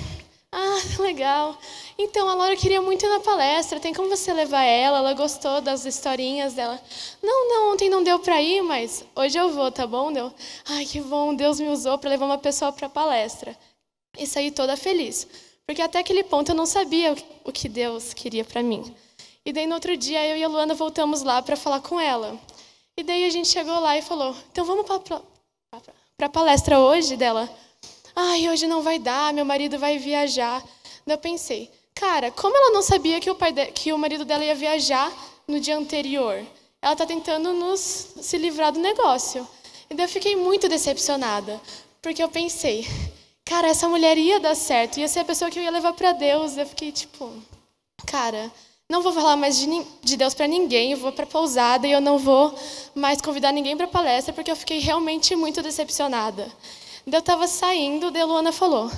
ah, legal. Então, a Laura queria muito ir na palestra, tem como você levar ela? Ela gostou das historinhas dela. Não, ontem não deu para ir, mas hoje eu vou, tá bom? Deu. Ai, que bom, Deus me usou para levar uma pessoa para a palestra. E saí toda feliz, porque até aquele ponto eu não sabia o que Deus queria para mim. E daí, no outro dia, eu e a Luana voltamos lá para falar com ela. E daí a gente chegou lá e falou: então vamos para a palestra hoje? Dela: ai, hoje não vai dar, meu marido vai viajar. Daí eu pensei: cara, como ela não sabia que o marido dela ia viajar no dia anterior? Ela está tentando se livrar do negócio. E daí eu fiquei muito decepcionada, porque eu pensei: cara, essa mulher ia dar certo, ia ser a pessoa que eu ia levar para Deus. Eu fiquei tipo: cara, não vou falar mais de Deus para ninguém, eu vou para a pousada e eu não vou mais convidar ninguém para a palestra, porque eu fiquei realmente muito decepcionada. Daí eu estava saindo, daí a Luana falou: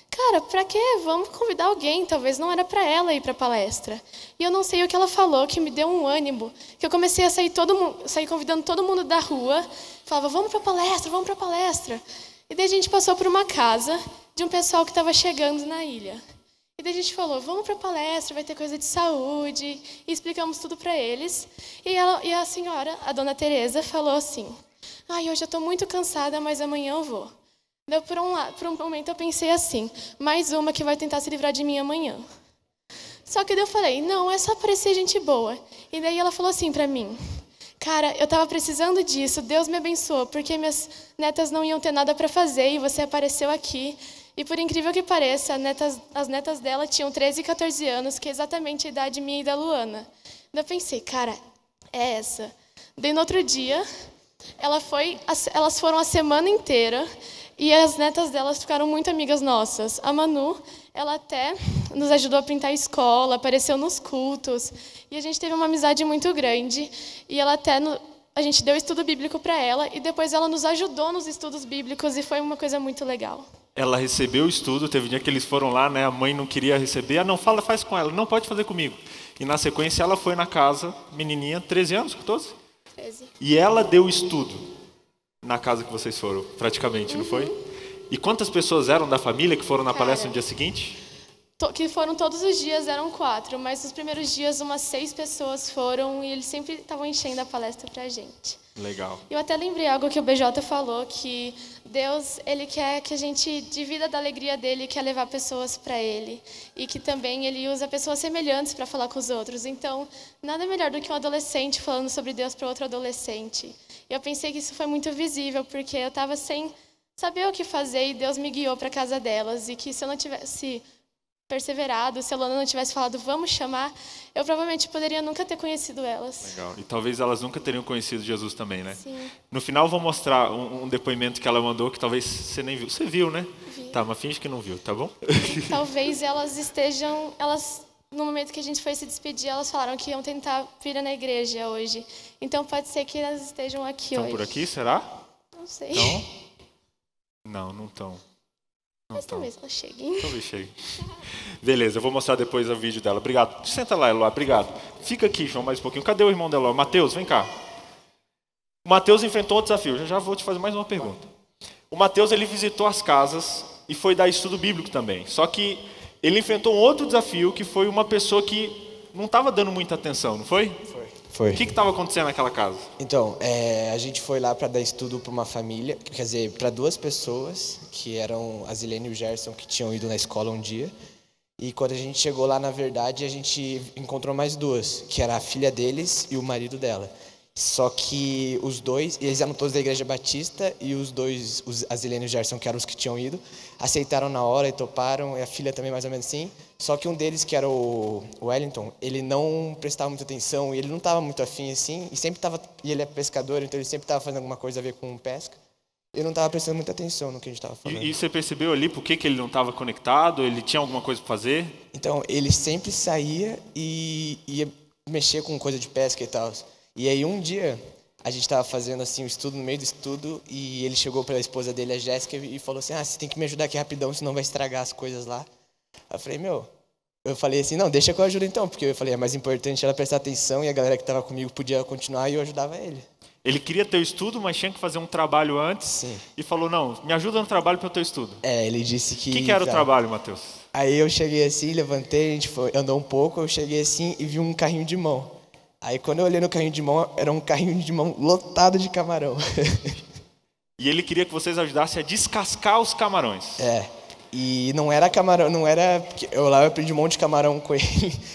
cara, pra quê? Vamos convidar alguém, talvez não era para ela ir para a palestra. E eu não sei o que ela falou, que me deu um ânimo, que eu comecei a sair convidando todo mundo da rua, falava: vamos para a palestra, vamos para a palestra. E daí a gente passou por uma casa de um pessoal que estava chegando na ilha. E daí a gente falou: vamos para a palestra, vai ter coisa de saúde, e explicamos tudo para eles. E a senhora, a dona Tereza, falou assim: ai, hoje eu estou muito cansada, mas amanhã eu vou. Daí, por um momento eu pensei assim: mais uma que vai tentar se livrar de mim amanhã. Só que daí eu falei: não, é só parecer gente boa. E daí ela falou assim para mim: cara, eu estava precisando disso, Deus me abençoou, porque minhas netas não iam ter nada para fazer e você apareceu aqui. E por incrível que pareça, as netas dela tinham 13 e 14 anos, que é exatamente a idade minha e da Luana. Daí eu pensei: cara, é essa. Daí no outro dia, elas foram a semana inteira e as netas delas ficaram muito amigas nossas. A Manu, ela até nos ajudou a pintar a escola, apareceu nos cultos. E a gente teve uma amizade muito grande. E ela até... a gente deu estudo bíblico para ela e depois ela nos ajudou nos estudos bíblicos e foi uma coisa muito legal. Ela recebeu o estudo, teve um dia que eles foram lá, né? A mãe não queria receber. Ah, não, faz com ela. Não, pode fazer comigo. E na sequência ela foi na casa, menininha, 13 anos, 14? 13. E ela deu estudo na casa que vocês foram, praticamente, não foi? E quantas pessoas eram da família que foram na palestra no dia seguinte? Que foram todos os dias, eram 4, mas nos primeiros dias umas 6 pessoas foram e eles sempre estavam enchendo a palestra pra gente. Legal. Eu até lembrei algo que o BJ falou, que Deus, Ele quer que a gente divida da alegria dEle, quer levar pessoas para Ele. E que também Ele usa pessoas semelhantes para falar com os outros. Então, nada melhor do que um adolescente falando sobre Deus para outro adolescente. E eu pensei que isso foi muito visível, porque eu estava sem saber o que fazer e Deus me guiou para a casa delas. E que se eu não tivesse perseverado, se a Luana não tivesse falado, vamos chamar, eu provavelmente poderia nunca ter conhecido elas. Legal. E talvez elas nunca teriam conhecido Jesus também, né? Sim. No final eu vou mostrar um depoimento que ela mandou que talvez você nem viu. Você viu, né? Vi. Tá, mas finge que não viu, tá bom? Talvez elas estejam... no momento que a gente foi se despedir, elas falaram que iam tentar vir na igreja hoje. Então pode ser que elas estejam aqui hoje. Estão por aqui, será? Não sei. Não, não estão. Mas talvez elas cheguem. Talvez chegue. Beleza, eu vou mostrar depois o vídeo dela. Obrigado. Senta lá, Eloá, obrigado. Fica aqui, João, mais um pouquinho. Cadê o irmão da Eloá? Mateus, vem cá. O Mateus enfrentou um desafio. Já vou te fazer mais uma pergunta. O Mateus, ele visitou as casas e foi dar estudo bíblico também. Só que ele enfrentou um outro desafio, que foi uma pessoa que não estava dando muita atenção, não foi? Foi. O que estava acontecendo naquela casa? Então, a gente foi lá para dar estudo para uma família, quer dizer, para 2 pessoas, que eram a Zilene e o Gerson, que tinham ido na escola um dia. E quando a gente chegou lá, na verdade, a gente encontrou mais 2, que era a filha deles e o marido dela. Só que os dois, eles eram todos da Igreja Batista, e os dois, a Zilene e o Gerson, que eram os que tinham ido, aceitaram na hora e toparam, e a filha também mais ou menos assim. Só que um deles, que era o Wellington, ele não prestava muita atenção, e ele não estava muito afim assim, e ele é pescador, então ele sempre estava fazendo alguma coisa a ver com pesca. Eu não estava prestando muita atenção no que a gente estava falando. E você percebeu ali por que ele não estava conectado? Ele tinha alguma coisa para fazer? Então, ele sempre saía e ia mexer com coisa de pesca e tal. E aí um dia, a gente estava fazendo assim um estudo, no meio do estudo, e ele chegou para a esposa dele, a Jéssica, e falou assim, você tem que me ajudar aqui rapidão, senão vai estragar as coisas lá. Eu falei assim, não, deixa que eu ajudo então, porque eu falei, é mais importante ela prestar atenção, e a galera que estava comigo podia continuar, e eu ajudava ele. Ele queria ter o estudo, mas tinha que fazer um trabalho antes. Sim. E falou, não, me ajuda no trabalho para o teu estudo. Ele disse que... O que era o trabalho, Matheus? Aí eu cheguei assim, levantei, a gente andou um pouco, eu cheguei assim e vi um carrinho de mão. Aí quando eu olhei no carrinho de mão, era um carrinho de mão lotado de camarão. E ele queria que vocês ajudassem a descascar os camarões. E não era camarão, eu lá eu aprendi um monte de camarão com ele,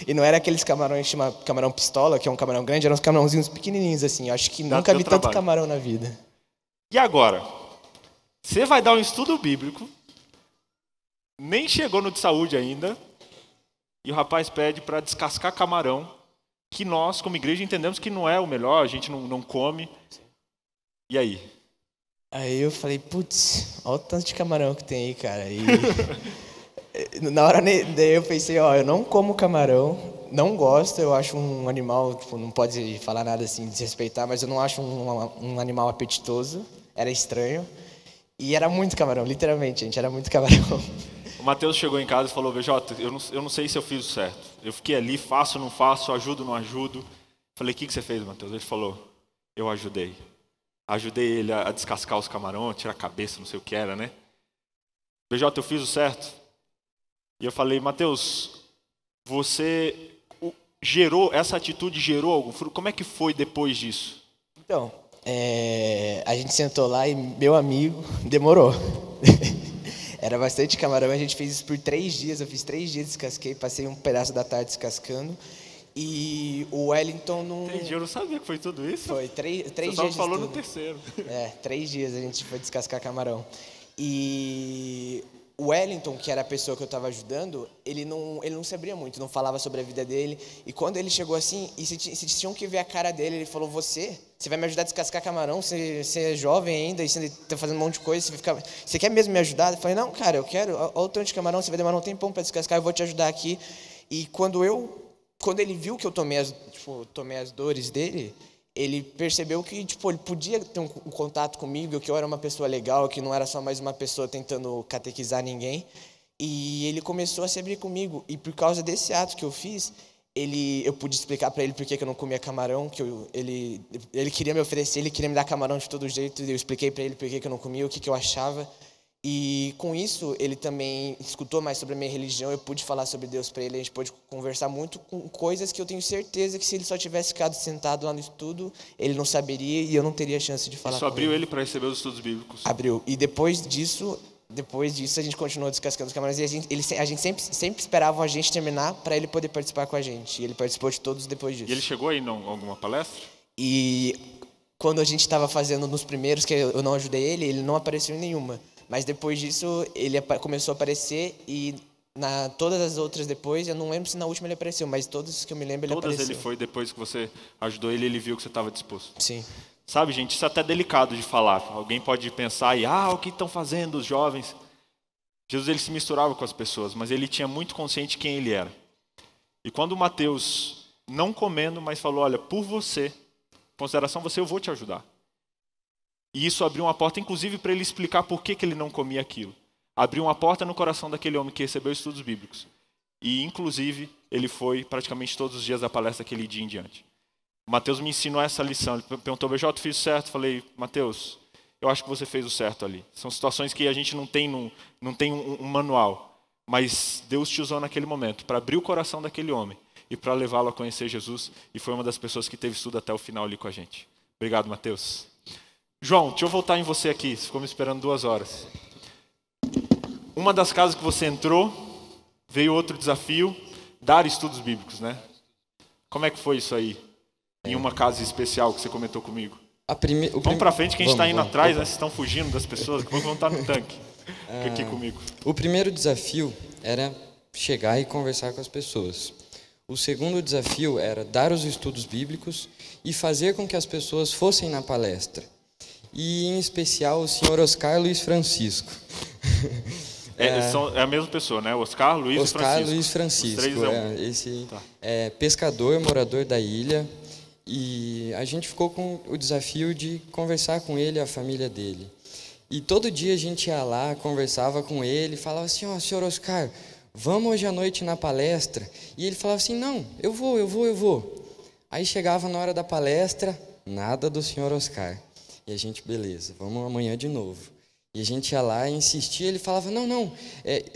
e não era aqueles camarões que chama camarão pistola, que é um camarão grande, eram uns camarãozinhos pequenininhos assim, eu acho que nunca vi tanto camarão na vida. E agora? Você vai dar um estudo bíblico, nem chegou no de saúde ainda, e o rapaz pede para descascar camarão, que nós, como igreja, entendemos que não é o melhor, a gente não come. E aí? Aí eu falei, putz, olha o tanto de camarão que tem aí, cara. E na hora daí eu pensei, eu não como camarão, não gosto, eu acho um animal, não pode falar nada assim, desrespeitar, mas eu não acho um animal apetitoso, era estranho. E era muito camarão, literalmente, gente, era muito camarão. O Matheus chegou em casa e falou, VJ, eu não sei se eu fiz o certo. Eu fiquei ali, faço, não faço, ajudo, não ajudo. Falei, o que você fez, Matheus? Ele falou, eu ajudei. Ajudei ele a descascar os camarões, tirar a cabeça, não sei o que era, né? VJ, eu fiz o certo. E eu falei, Matheus, você essa atitude gerou algum fruto? Como é que foi depois disso? Então, a gente sentou lá e meu amigo demorou. Era bastante camarão, a gente fez isso por 3 dias, eu fiz 3 dias, descasquei, passei um pedaço da tarde descascando. E o Wellington não... 3 dias, eu não sabia que foi tudo isso. Foi 3 dias. Você só falou no terceiro. 3 dias a gente foi descascar camarão. E o Wellington, que era a pessoa que eu estava ajudando, ele não se abria muito, não falava sobre a vida dele. E quando ele chegou assim, e vocês tinham que ver a cara dele, ele falou, você vai me ajudar a descascar camarão, você é jovem ainda, e você está fazendo um monte de coisa, você quer mesmo me ajudar? Eu falei, não, cara, eu quero, olha o tanto de camarão, você vai demorar um tempão para descascar, eu vou te ajudar aqui. E quando ele viu que eu tomei as dores dele, ele percebeu que ele podia ter um contato comigo, que eu era uma pessoa legal, que não era só mais uma pessoa tentando catequizar ninguém. E ele começou a se abrir comigo. E por causa desse ato que eu fiz, eu pude explicar para ele por que eu não comia camarão, ele queria me oferecer, ele queria me dar camarão de todo jeito, e eu expliquei para ele por que eu não comia, o que eu achava. E com isso, ele também escutou mais sobre a minha religião, eu pude falar sobre Deus para ele, a gente pôde conversar muito com coisas que eu tenho certeza que se ele só tivesse ficado sentado lá no estudo, ele não saberia e eu não teria chance de falar. Isso abriu ele para receber os estudos bíblicos? Abriu. E depois disso a gente continuou descascando os camarões e a gente sempre esperava a gente terminar para ele poder participar com a gente. E ele participou de todos depois disso. E ele chegou aí em alguma palestra? E quando a gente estava fazendo nos primeiros, que eu não ajudei ele não apareceu em nenhuma. Mas depois disso, ele começou a aparecer e todas as outras depois, eu não lembro se na última ele apareceu, mas todas que eu me lembro ele apareceu. Todas ele foi, depois que você ajudou ele viu que você estava disposto. Sim. Sabe, gente, isso é até delicado de falar. Alguém pode pensar, o que estão fazendo os jovens? Jesus, ele se misturava com as pessoas, mas ele tinha muito consciente de quem ele era. E quando o Mateus, não comendo, mas falou, olha, por você, consideração você, eu vou te ajudar. E isso abriu uma porta, inclusive, para ele explicar por que ele não comia aquilo. Abriu uma porta no coração daquele homem que recebeu estudos bíblicos. E, inclusive, ele foi praticamente todos os dias da palestra aquele dia em diante. O Mateus me ensinou essa lição. Ele perguntou, BJ, eu fiz o certo? Falei, Mateus, eu acho que você fez o certo ali. São situações que a gente não tem um manual. Mas Deus te usou naquele momento para abrir o coração daquele homem e para levá-lo a conhecer Jesus. E foi uma das pessoas que teve estudo até o final ali com a gente. Obrigado, Mateus. João, deixa eu voltar em você aqui. Você ficou me esperando 2 horas. Uma das casas que você entrou, veio outro desafio, dar estudos bíblicos, né? Como é que foi isso aí? em uma casa especial que você comentou comigo? Vamos pra frente que a gente está indo vamos. atrás, né? Vocês estão fugindo das pessoas, que vão estar no tanque. Fica aqui comigo. O primeiro desafio era chegar e conversar com as pessoas. O segundo desafio era dar os estudos bíblicos e fazer com que as pessoas fossem na palestra. E, em especial, o senhor Oscar Luiz Francisco. É a mesma pessoa, né? Oscar Luiz Francisco. Os três Esse Tá. é pescador, morador da ilha. E a gente ficou com o desafio de conversar com ele e a família dele. E todo dia a gente ia lá, conversava com ele, falava assim, senhor Oscar, vamos hoje à noite na palestra? E ele falava assim, não, eu vou. Aí chegava na hora da palestra, nada do senhor Oscar. E a gente, beleza, vamos amanhã de novo. E a gente ia lá e insistia, ele falava, não,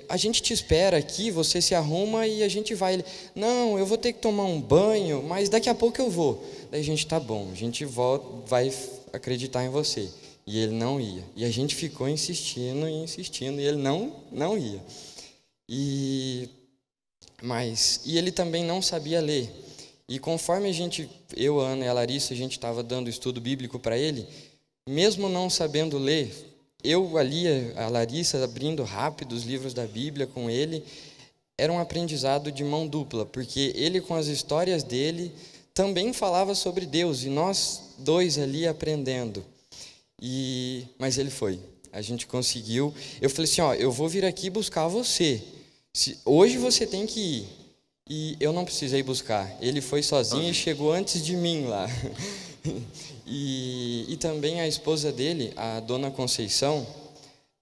a gente te espera aqui, você se arruma e a gente vai. Ele, não, eu vou ter que tomar um banho, mas daqui a pouco eu vou. Daí a gente, tá bom, a gente vai acreditar em você. E ele não ia. E a gente ficou insistindo, e ele não ia. E ele também não sabia ler. E conforme eu, a Ana e a Larissa, a gente estava dando estudo bíblico para ele, mesmo não sabendo ler, eu ali, a Larissa, abrindo rápido os livros da Bíblia com ele, era um aprendizado de mão dupla, porque ele, com as histórias dele, também falava sobre Deus, e nós dois ali aprendendo. Mas ele foi. A gente conseguiu. Eu falei assim, eu vou vir aqui buscar você. Hoje você tem que ir. E eu não precisei buscar. Ele foi sozinho e chegou antes de mim lá. E também a esposa dele, a dona Conceição,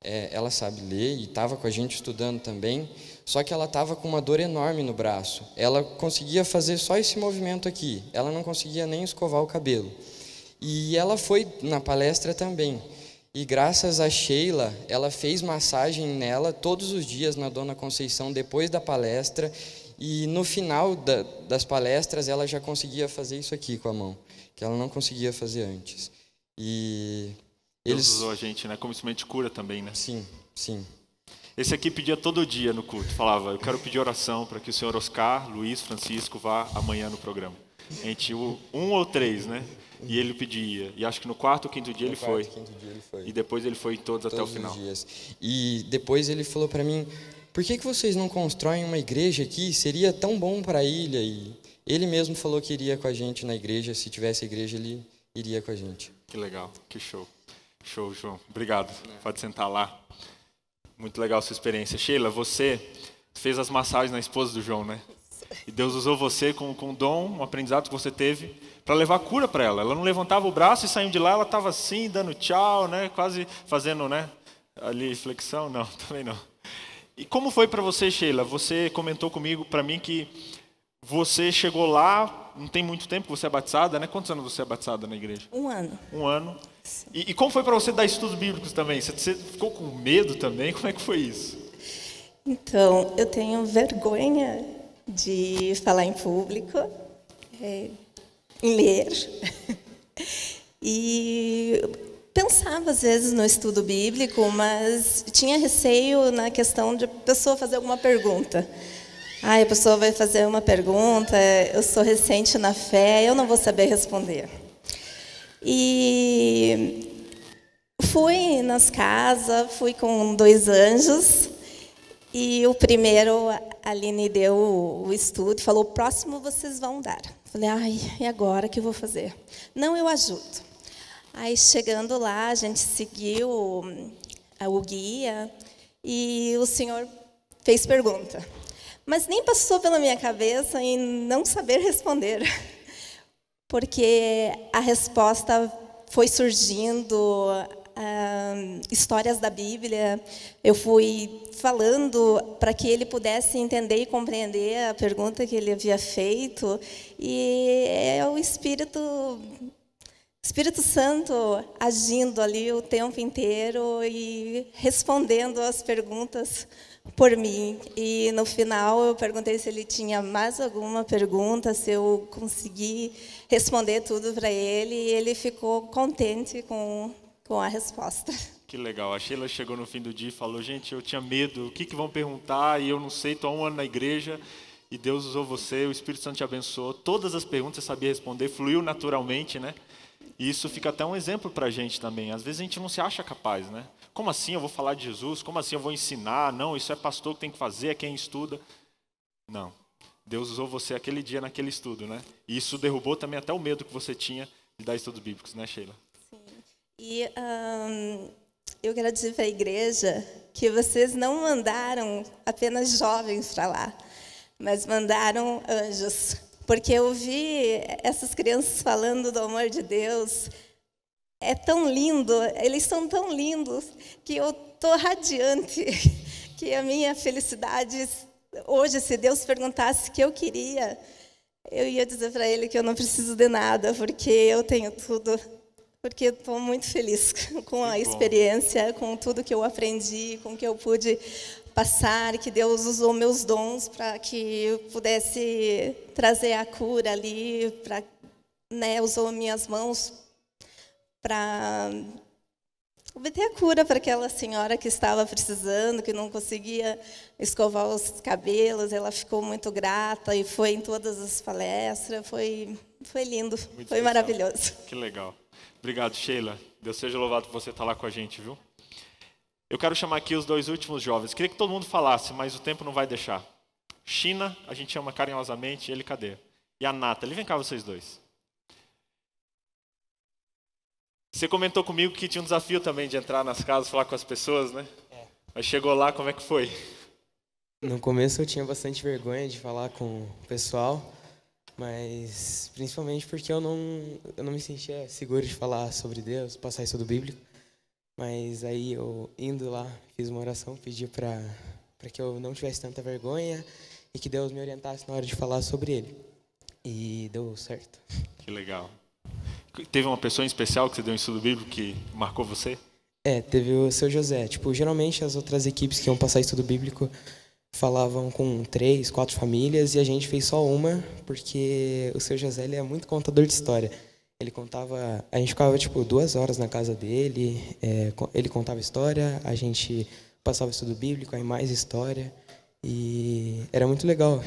ela sabe ler e estava com a gente estudando também, só que ela estava com uma dor enorme no braço. Ela conseguia fazer só esse movimento aqui, ela não conseguia nem escovar o cabelo. E ela foi na palestra também. E graças a Sheila, ela fez massagem nela todos os dias na dona Conceição, depois da palestra, e no final das palestras ela já conseguia fazer isso aqui com a mão, que ela não conseguia fazer antes. E Deus usou a gente, né? Como instrumento de cura também, né? Sim. Esse aqui pedia todo dia no culto, falava, eu quero pedir oração para que o senhor Oscar Luiz Francisco vá amanhã no programa. A gente, 1 ou 3, né? E ele pedia. E acho que no 4º ou 5º dia ele foi. E depois ele foi todos até o final. Os dias. E depois ele falou para mim, por que vocês não constroem uma igreja aqui? Seria tão bom para a ilha. E ele mesmo falou que iria com a gente na igreja. Se tivesse igreja, ele iria com a gente. Que legal, que show. Show, João. Obrigado. Pode sentar lá. Muito legal a sua experiência. Sheila, você fez as massagens na esposa do João, né? E Deus usou você com um dom, um aprendizado que você teve, para levar cura para ela. Ela não levantava o braço e saindo de lá, ela estava assim, dando tchau, né? Quase fazendo, né? Ali, flexão. Não, também não. E como foi para você, Sheila? Você comentou comigo, para mim, que você chegou lá, não tem muito tempo que você é batizada, né? Quantos anos você é batizada na igreja? 1 ano. 1 ano. E como foi para você dar estudos bíblicos também? Você ficou com medo também? Como é que foi isso? Então, eu tenho vergonha de falar em público, em ler. E pensava, às vezes, no estudo bíblico, mas tinha receio na questão de a pessoa fazer alguma pergunta. A pessoa vai fazer uma pergunta, eu sou recente na fé, eu não vou saber responder. E fui nas casas, fui com 2 anjos, e o primeiro, a Aline deu o estudo, falou, o próximo vocês vão dar. Falei, e agora o que eu vou fazer? Não, eu ajudo. Aí, chegando lá, a gente seguiu o guia, e o senhor fez pergunta. Mas nem passou pela minha cabeça em não saber responder, porque a resposta foi surgindo, histórias da Bíblia. Eu fui falando para que ele pudesse entender e compreender a pergunta que ele havia feito, e é o Espírito Santo agindo ali o tempo inteiro e respondendo as perguntas por mim. E no final eu perguntei se ele tinha mais alguma pergunta, se eu consegui responder tudo para ele, e ele ficou contente com a resposta. Que legal. A Sheila chegou no fim do dia e falou, gente, eu tinha medo, o que vão perguntar? E eu não sei, estou há 1 ano na igreja. e Deus usou você, o Espírito Santo te abençoou, todas as perguntas você sabia responder, fluiu naturalmente, né? E isso fica até um exemplo para a gente também. Às vezes a gente não se acha capaz, né? Como assim eu vou falar de Jesus? Como assim eu vou ensinar? Não, isso é pastor que tem que fazer, é quem estuda. Não. Deus usou você aquele dia naquele estudo, né? E isso derrubou também até o medo que você tinha de dar estudos bíblicos, né, Sheila? Sim. E eu quero dizer para a igreja que vocês não mandaram apenas jovens para lá, mas mandaram anjos. Porque eu vi essas crianças falando do amor de Deus. É tão lindo, eles são tão lindos, que eu estou radiante, que a minha felicidade... Hoje, se Deus perguntasse o que eu queria, eu ia dizer para Ele que eu não preciso de nada, porque eu tenho tudo. Porque estou muito feliz com a experiência, com tudo que eu aprendi, com o que eu pude passar, que Deus usou meus dons para que eu pudesse trazer a cura ali, usou minhas mãos para obter a cura para aquela senhora que estava precisando, que não conseguia escovar os cabelos. Ela ficou muito grata e foi em todas as palestras. Foi lindo, muito foi especial. Maravilhoso. Que legal. Obrigado, Sheila. Deus seja louvado por você estar lá com a gente, viu? Eu quero chamar aqui os 2 últimos jovens. Queria que todo mundo falasse, mas o tempo não vai deixar. China, a gente chama carinhosamente, ele cadê? E a Nathalie, vem cá vocês dois. Você comentou comigo que tinha um desafio também de entrar nas casas, falar com as pessoas, né? Mas chegou lá, como é que foi? No começo eu tinha bastante vergonha de falar com o pessoal, mas principalmente porque eu não me sentia seguro de falar sobre Deus, passar estudo bíblico. Mas aí eu, indo lá, fiz uma oração, pedi para que eu não tivesse tanta vergonha e que Deus me orientasse na hora de falar sobre Ele. E deu certo. Que legal. Teve uma pessoa em especial que você deu um estudo bíblico que marcou você? Teve o seu José. Geralmente as outras equipes que iam passar estudo bíblico falavam com 3, 4 famílias e a gente fez só uma, porque o seu José ele é muito contador de história. Ele contava, a gente ficava 2 horas na casa dele, ele contava história, a gente passava estudo bíblico, aí mais história, e era muito legal.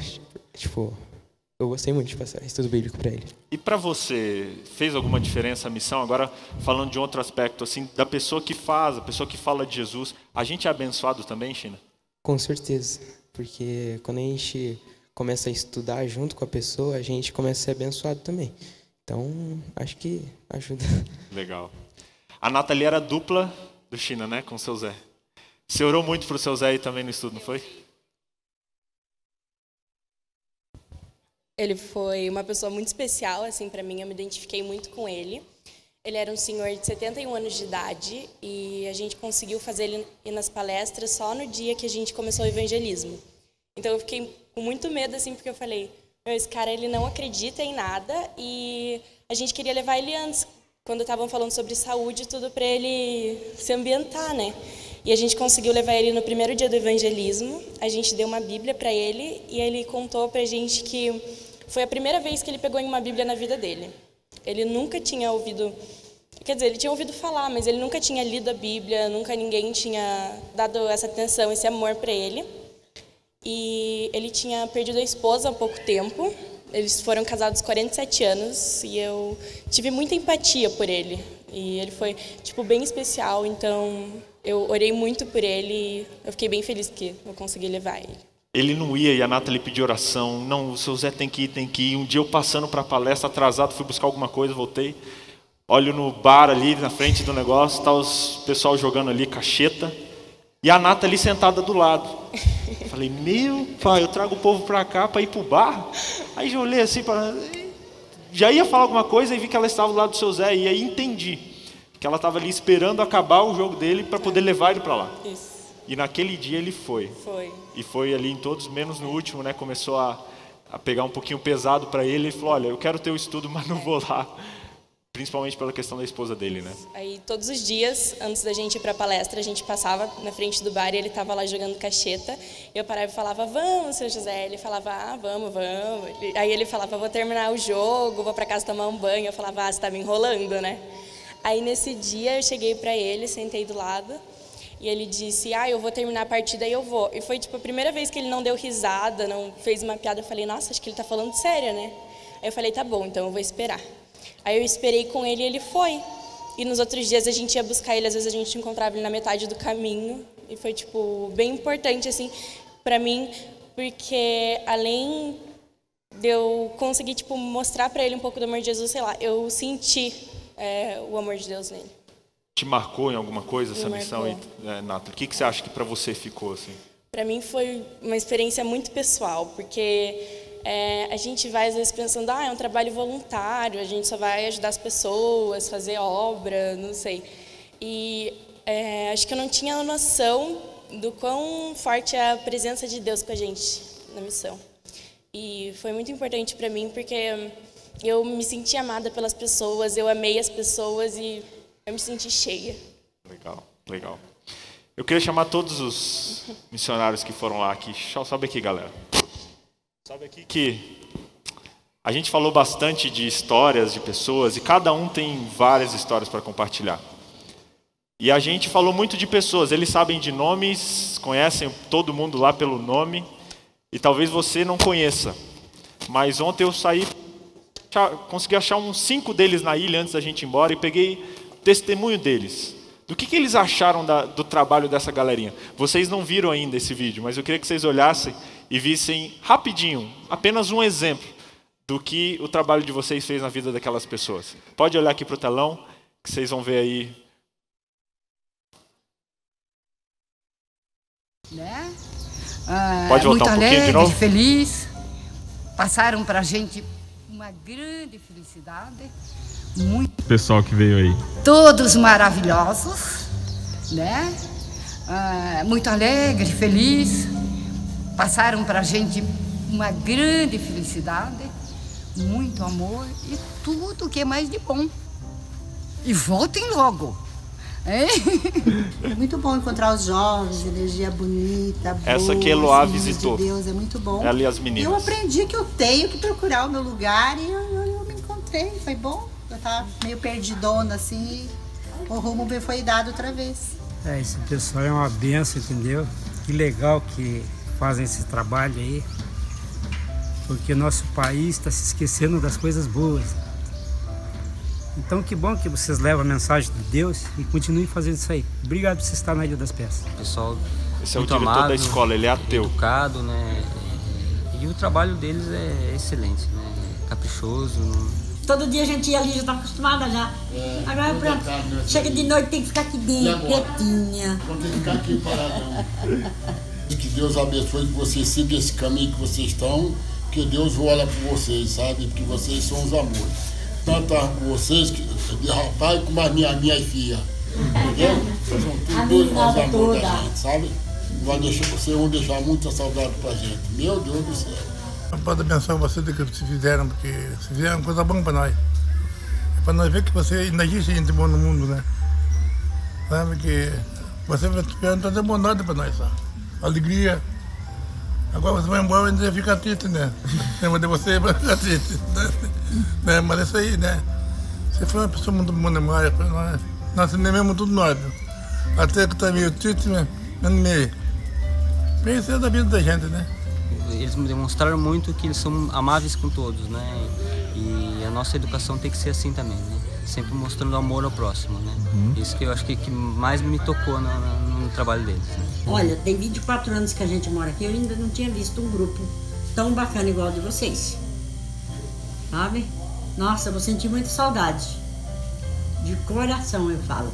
Eu gostei muito de passar estudo bíblico para ele. E para você, fez alguma diferença a missão? Agora, falando de outro aspecto, assim, da pessoa que faz, a pessoa que fala de Jesus, a gente é abençoado também, China? Com certeza, porque quando a gente começa a estudar junto com a pessoa, a gente começa a ser abençoado também. Então, acho que ajuda. Legal. A Nathalie era dupla do China, né, com o seu Zé. Você orou muito pro seu Zé aí também no estudo, não foi? Ele foi uma pessoa muito especial, assim, para mim, eu me identifiquei muito com ele. Ele era um senhor de 71 anos de idade e a gente conseguiu fazer ele ir nas palestras só no dia que a gente começou o evangelismo. Então eu fiquei com muito medo, assim, porque eu falei, esse cara, ele não acredita em nada e a gente queria levar ele antes, quando estavam falando sobre saúde, tudo para ele se ambientar, né? E a gente conseguiu levar ele no primeiro dia do evangelismo, a gente deu uma Bíblia para ele e ele contou pra gente que foi a primeira vez que ele pegou em uma Bíblia na vida dele. Ele nunca tinha ouvido, quer dizer, ele tinha ouvido falar, mas ele nunca tinha lido a Bíblia, nunca ninguém tinha dado essa atenção, esse amor para ele. E ele tinha perdido a esposa há pouco tempo, eles foram casados 47 anos e eu tive muita empatia por ele. E ele foi, bem especial, então eu orei muito por ele e eu fiquei bem feliz que eu consegui levar ele. Ele não ia e a Nathalie pediu oração. Não, o seu Zé tem que ir. Um dia eu passando para a palestra, atrasado, fui buscar alguma coisa, voltei. Olho no bar ali, na frente do negócio, tá os pessoal jogando ali cacheta. E a Nathalie sentada do lado. Falei, meu pai, eu trago o povo para cá para ir pro bar? Aí já olhei assim, já ia falar alguma coisa e vi que ela estava do lado do seu Zé. E aí entendi que ela estava ali esperando acabar o jogo dele para poder levar ele para lá. Isso. E naquele dia ele foi. Foi. E foi ali em todos, menos no último, né? Começou a pegar um pouquinho pesado para ele. Ele falou, olha, eu quero ter o estudo, mas não vou lá. Principalmente pela questão da esposa dele, né? Aí todos os dias, antes da gente ir para a palestra, a gente passava na frente do bar e ele estava lá jogando cacheta. Eu parava e falava, vamos, seu José. Ele falava, vamos. Aí ele falava, vou terminar o jogo, vou para casa tomar um banho. Eu falava, você tá me enrolando, né? Aí nesse dia eu cheguei para ele, sentei do lado. E ele disse, eu vou terminar a partida e eu vou. E foi tipo a primeira vez que ele não deu risada, não fez uma piada. Eu falei, nossa, acho que ele tá falando sério, né? Aí eu falei, tá bom, então eu vou esperar. Aí eu esperei com ele e ele foi. E nos outros dias a gente ia buscar ele, às vezes a gente encontrava ele na metade do caminho. E foi, tipo, bem importante, assim, pra mim, porque além de eu conseguir, tipo, mostrar pra ele um pouco do amor de Jesus, sei lá, eu senti o amor de Deus nele. Te marcou em alguma coisa essa missão aí, Nathalie? O que você acha que para você ficou assim? Para mim foi uma experiência muito pessoal, porque a gente vai às vezes pensando, é um trabalho voluntário, a gente só vai ajudar as pessoas, fazer obra, não sei. E acho que eu não tinha noção do quão forte é a presença de Deus com a gente na missão. E foi muito importante para mim, porque eu me senti amada pelas pessoas, eu amei as pessoas e eu me senti cheia. Legal, legal. Eu queria chamar todos os missionários que foram lá aqui. Sobe aqui, galera. Sobe aqui que a gente falou bastante de histórias de pessoas e cada um tem várias histórias para compartilhar. E a gente falou muito de pessoas. Eles sabem de nomes, conhecem todo mundo lá pelo nome e talvez você não conheça. Mas ontem eu saí, consegui achar uns 5 deles na ilha antes da gente ir embora e peguei testemunho deles. Do que eles acharam do trabalho dessa galerinha? Vocês não viram ainda esse vídeo, mas eu queria que vocês olhassem e vissem rapidinho, apenas um exemplo do que o trabalho de vocês fez na vida daquelas pessoas. Pode olhar aqui para o telão, que vocês vão ver aí. Né? Pode voltar muito um pouquinho de novo? Feliz. Passaram para a gente uma grande felicidade. Muito pessoal que veio aí. Todos maravilhosos, né? Muito alegre, feliz. Passaram para a gente uma grande felicidade, muito amor e tudo o que é mais de bom. E voltem logo. É muito bom encontrar os jovens, energia bonita, boa. Essa que Eloá visitou. De Deus, é muito bom. Ela e as meninas. Eu aprendi que eu tenho que procurar o meu lugar e eu me encontrei, foi bom. Eu tava meio perdidona assim, o rumo me foi dado outra vez. Esse pessoal é uma benção, entendeu? Que legal que fazem esse trabalho aí, porque nosso país está se esquecendo das coisas boas. Então que bom que vocês levam a mensagem de Deus e continuem fazendo isso aí. Obrigado por você estar na Ilha das Peças. Pessoal, esse é o diretor amado, da escola, ele é ateu. Educado, né? E o trabalho deles é excelente, né? Caprichoso. Todo dia a gente ia ali, já estava acostumada já. Agora pronto, chega de noite, tem que ficar aqui dentro, quietinha. Não tem que ficar aqui paradão. Que Deus abençoe, que vocês sigam esse caminho que vocês estão, que Deus olha por vocês, sabe? Porque vocês são os amores. Tanto com vocês, de rapaz, como as minhas filhas. Entendeu? Vocês são todos os amores da gente, sabe? Vocês vão deixar muita saudade pra gente. Meu Deus do céu. Pode abençoar vocês do que vocês fizeram, porque vocês fizeram coisa boa para nós. É para nós ver que você ainda existe gente boa no mundo, né? Sabe que você vai trazer bondade para nós, sabe? Alegria. Agora você vai embora e ainda fica triste, né? Lembra de você vai ficar triste. Né? Mas é isso aí, né? Você foi uma pessoa muito boa demais para nós. Nós mesmo tudo nós. Até que tá meio triste, né? Mas meio. Isso é da vida da gente, né? Eles me demonstraram muito que eles são amáveis com todos, né? E a nossa educação tem que ser assim também, né? Sempre mostrando amor ao próximo, né? Isso que eu acho que mais me tocou no trabalho deles. Né? Olha, tem 24 anos que a gente mora aqui, eu ainda não tinha visto um grupo tão bacana igual o de vocês. Sabe? Nossa, eu vou sentir muita saudade. De coração eu falo.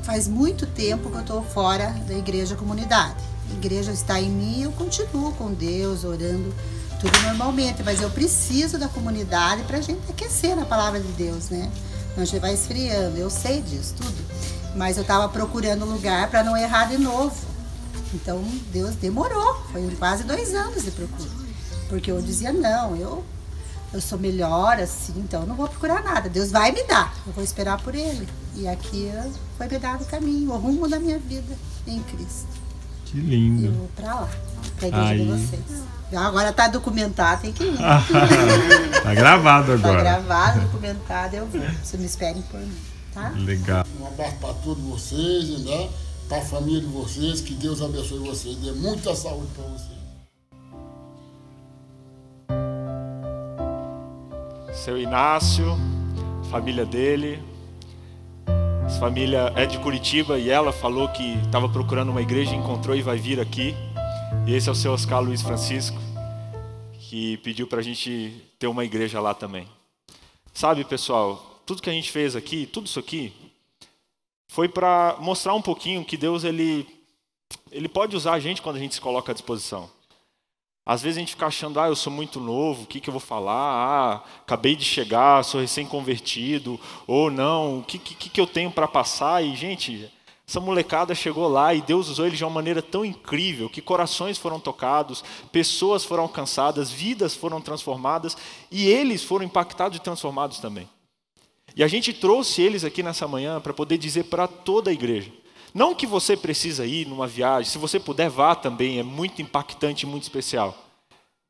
Faz muito tempo que eu estou fora da igreja comunidade. A igreja está em mim e eu continuo com Deus, orando, tudo normalmente. Mas eu preciso da comunidade para a gente aquecer na palavra de Deus, né? Não, a gente vai esfriando, eu sei disso, tudo. Mas eu estava procurando lugar para não errar de novo. Então, Deus demorou. Foi quase 2 anos de procura. Porque eu dizia, não, eu sou melhor assim, então eu não vou procurar nada. Deus vai me dar, eu vou esperar por Ele. E aqui foi me dado o caminho, o rumo da minha vida em Cristo. Que lindo. Eu vou pra lá, pra igreja de vocês. Agora tá documentado, tem que ir. Tá gravado agora. Tá gravado, documentado, eu vou. Vocês me esperem por mim. tá? Legal. Um abraço para todos vocês, né? Para a família de vocês, que Deus abençoe vocês, dê muita saúde para vocês. Seu Inácio, família dele. Essa família é de Curitiba e ela falou que estava procurando uma igreja, encontrou e vai vir aqui. E esse é o seu Oscar Luiz Francisco, que pediu para a gente ter uma igreja lá também. Sabe, pessoal, tudo que a gente fez aqui, tudo isso aqui, foi para mostrar um pouquinho que Deus ele pode usar a gente quando a gente se coloca à disposição. Às vezes a gente fica achando, eu sou muito novo, o que eu vou falar? Acabei de chegar, sou recém-convertido, ou não, o que eu tenho para passar? E, gente, essa molecada chegou lá e Deus usou eles de uma maneira tão incrível que corações foram tocados, pessoas foram alcançadas, vidas foram transformadas e eles foram impactados e transformados também. E a gente trouxe eles aqui nessa manhã para poder dizer para toda a igreja. Não que você precisa ir numa viagem, se você puder, vá também, é muito impactante, muito especial.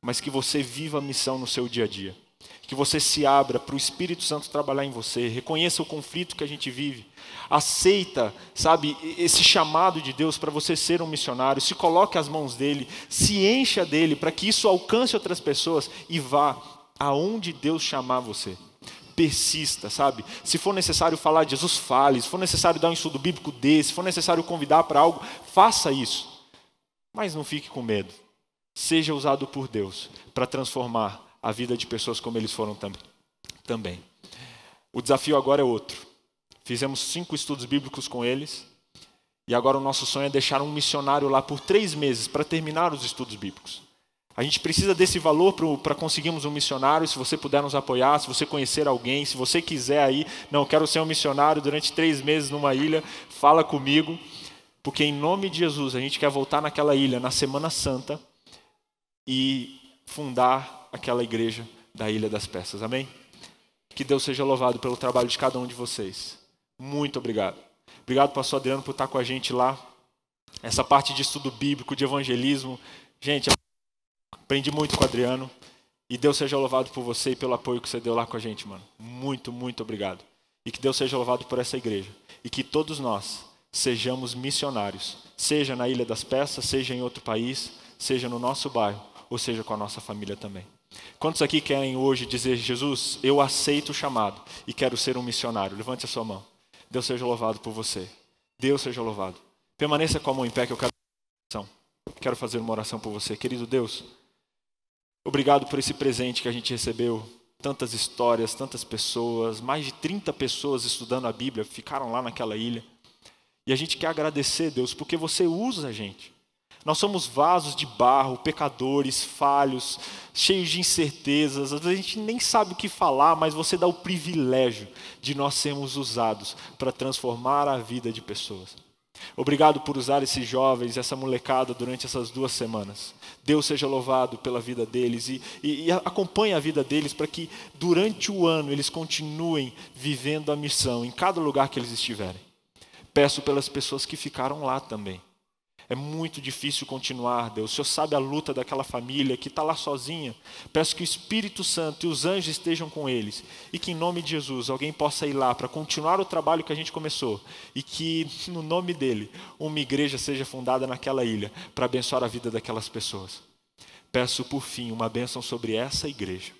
Mas que você viva a missão no seu dia a dia. Que você se abra para o Espírito Santo trabalhar em você, reconheça o conflito que a gente vive. Aceita, sabe, esse chamado de Deus para você ser um missionário, se coloque às mãos dele, se encha dele para que isso alcance outras pessoas e vá aonde Deus chamar você. Persista, sabe? Se for necessário falar de Jesus, fale. Se for necessário dar um estudo bíblico, dê. Se for necessário convidar para algo, faça isso. Mas não fique com medo. Seja usado por Deus para transformar a vida de pessoas como eles foram também. O desafio agora é outro. Fizemos 5 estudos bíblicos com eles. E agora o nosso sonho é deixar um missionário lá por 3 meses para terminar os estudos bíblicos. A gente precisa desse valor para conseguirmos um missionário. Se você puder nos apoiar, se você conhecer alguém, se você quiser aí, não, quero ser um missionário durante 3 meses numa ilha, fala comigo, porque em nome de Jesus a gente quer voltar naquela ilha na Semana Santa e fundar aquela igreja da Ilha das Peças, amém? Que Deus seja louvado pelo trabalho de cada um de vocês. Muito obrigado. Obrigado, pastor Adriano, por estar com a gente lá. Essa parte de estudo bíblico, de evangelismo, gente, aprendi muito com o Adriano. E Deus seja louvado por você e pelo apoio que você deu lá com a gente, mano. Muito, muito obrigado. E que Deus seja louvado por essa igreja. E que todos nós sejamos missionários. Seja na Ilha das Peças, seja em outro país, seja no nosso bairro, ou seja com a nossa família também. Quantos aqui querem hoje dizer, Jesus, eu aceito o chamado e quero ser um missionário? Levante a sua mão. Deus seja louvado por você. Deus seja louvado. Permaneça com a mão em pé que eu quero fazer uma oração por você. Querido Deus, obrigado por esse presente que a gente recebeu. Tantas histórias, tantas pessoas, mais de 30 pessoas estudando a Bíblia, ficaram lá naquela ilha. E a gente quer agradecer, Deus, porque você usa a gente. Nós somos vasos de barro, pecadores, falhos, cheios de incertezas. Às vezes a gente nem sabe o que falar, mas você dá o privilégio de nós sermos usados para transformar a vida de pessoas. Obrigado por usar esses jovens, essa molecada durante essas 2 semanas. Deus seja louvado pela vida deles e acompanhe a vida deles para que durante o ano eles continuem vivendo a missão em cada lugar que eles estiverem. Peço pelas pessoas que ficaram lá também. É muito difícil continuar, Deus. O Senhor sabe a luta daquela família que está lá sozinha. Peço que o Espírito Santo e os anjos estejam com eles. E que em nome de Jesus alguém possa ir lá para continuar o trabalho que a gente começou. E que no nome dele uma igreja seja fundada naquela ilha para abençoar a vida daquelas pessoas. Peço por fim uma bênção sobre essa igreja.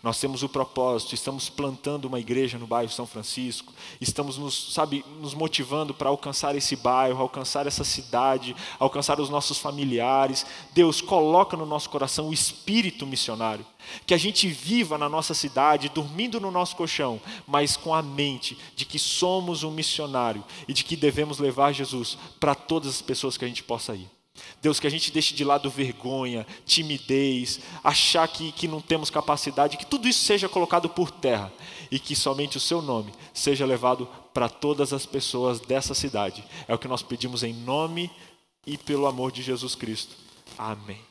Nós temos o propósito, estamos plantando uma igreja no bairro São Francisco, estamos nos motivando para alcançar esse bairro, alcançar essa cidade, alcançar os nossos familiares. Deus, coloca no nosso coração o espírito missionário, que a gente viva na nossa cidade, dormindo no nosso colchão, mas com a mente de que somos um missionário e de que devemos levar Jesus para todas as pessoas que a gente possa ir. Deus, que a gente deixe de lado vergonha, timidez, achar que não temos capacidade, que tudo isso seja colocado por terra e que somente o seu nome seja levado para todas as pessoas dessa cidade. É o que nós pedimos em nome e pelo amor de Jesus Cristo. Amém.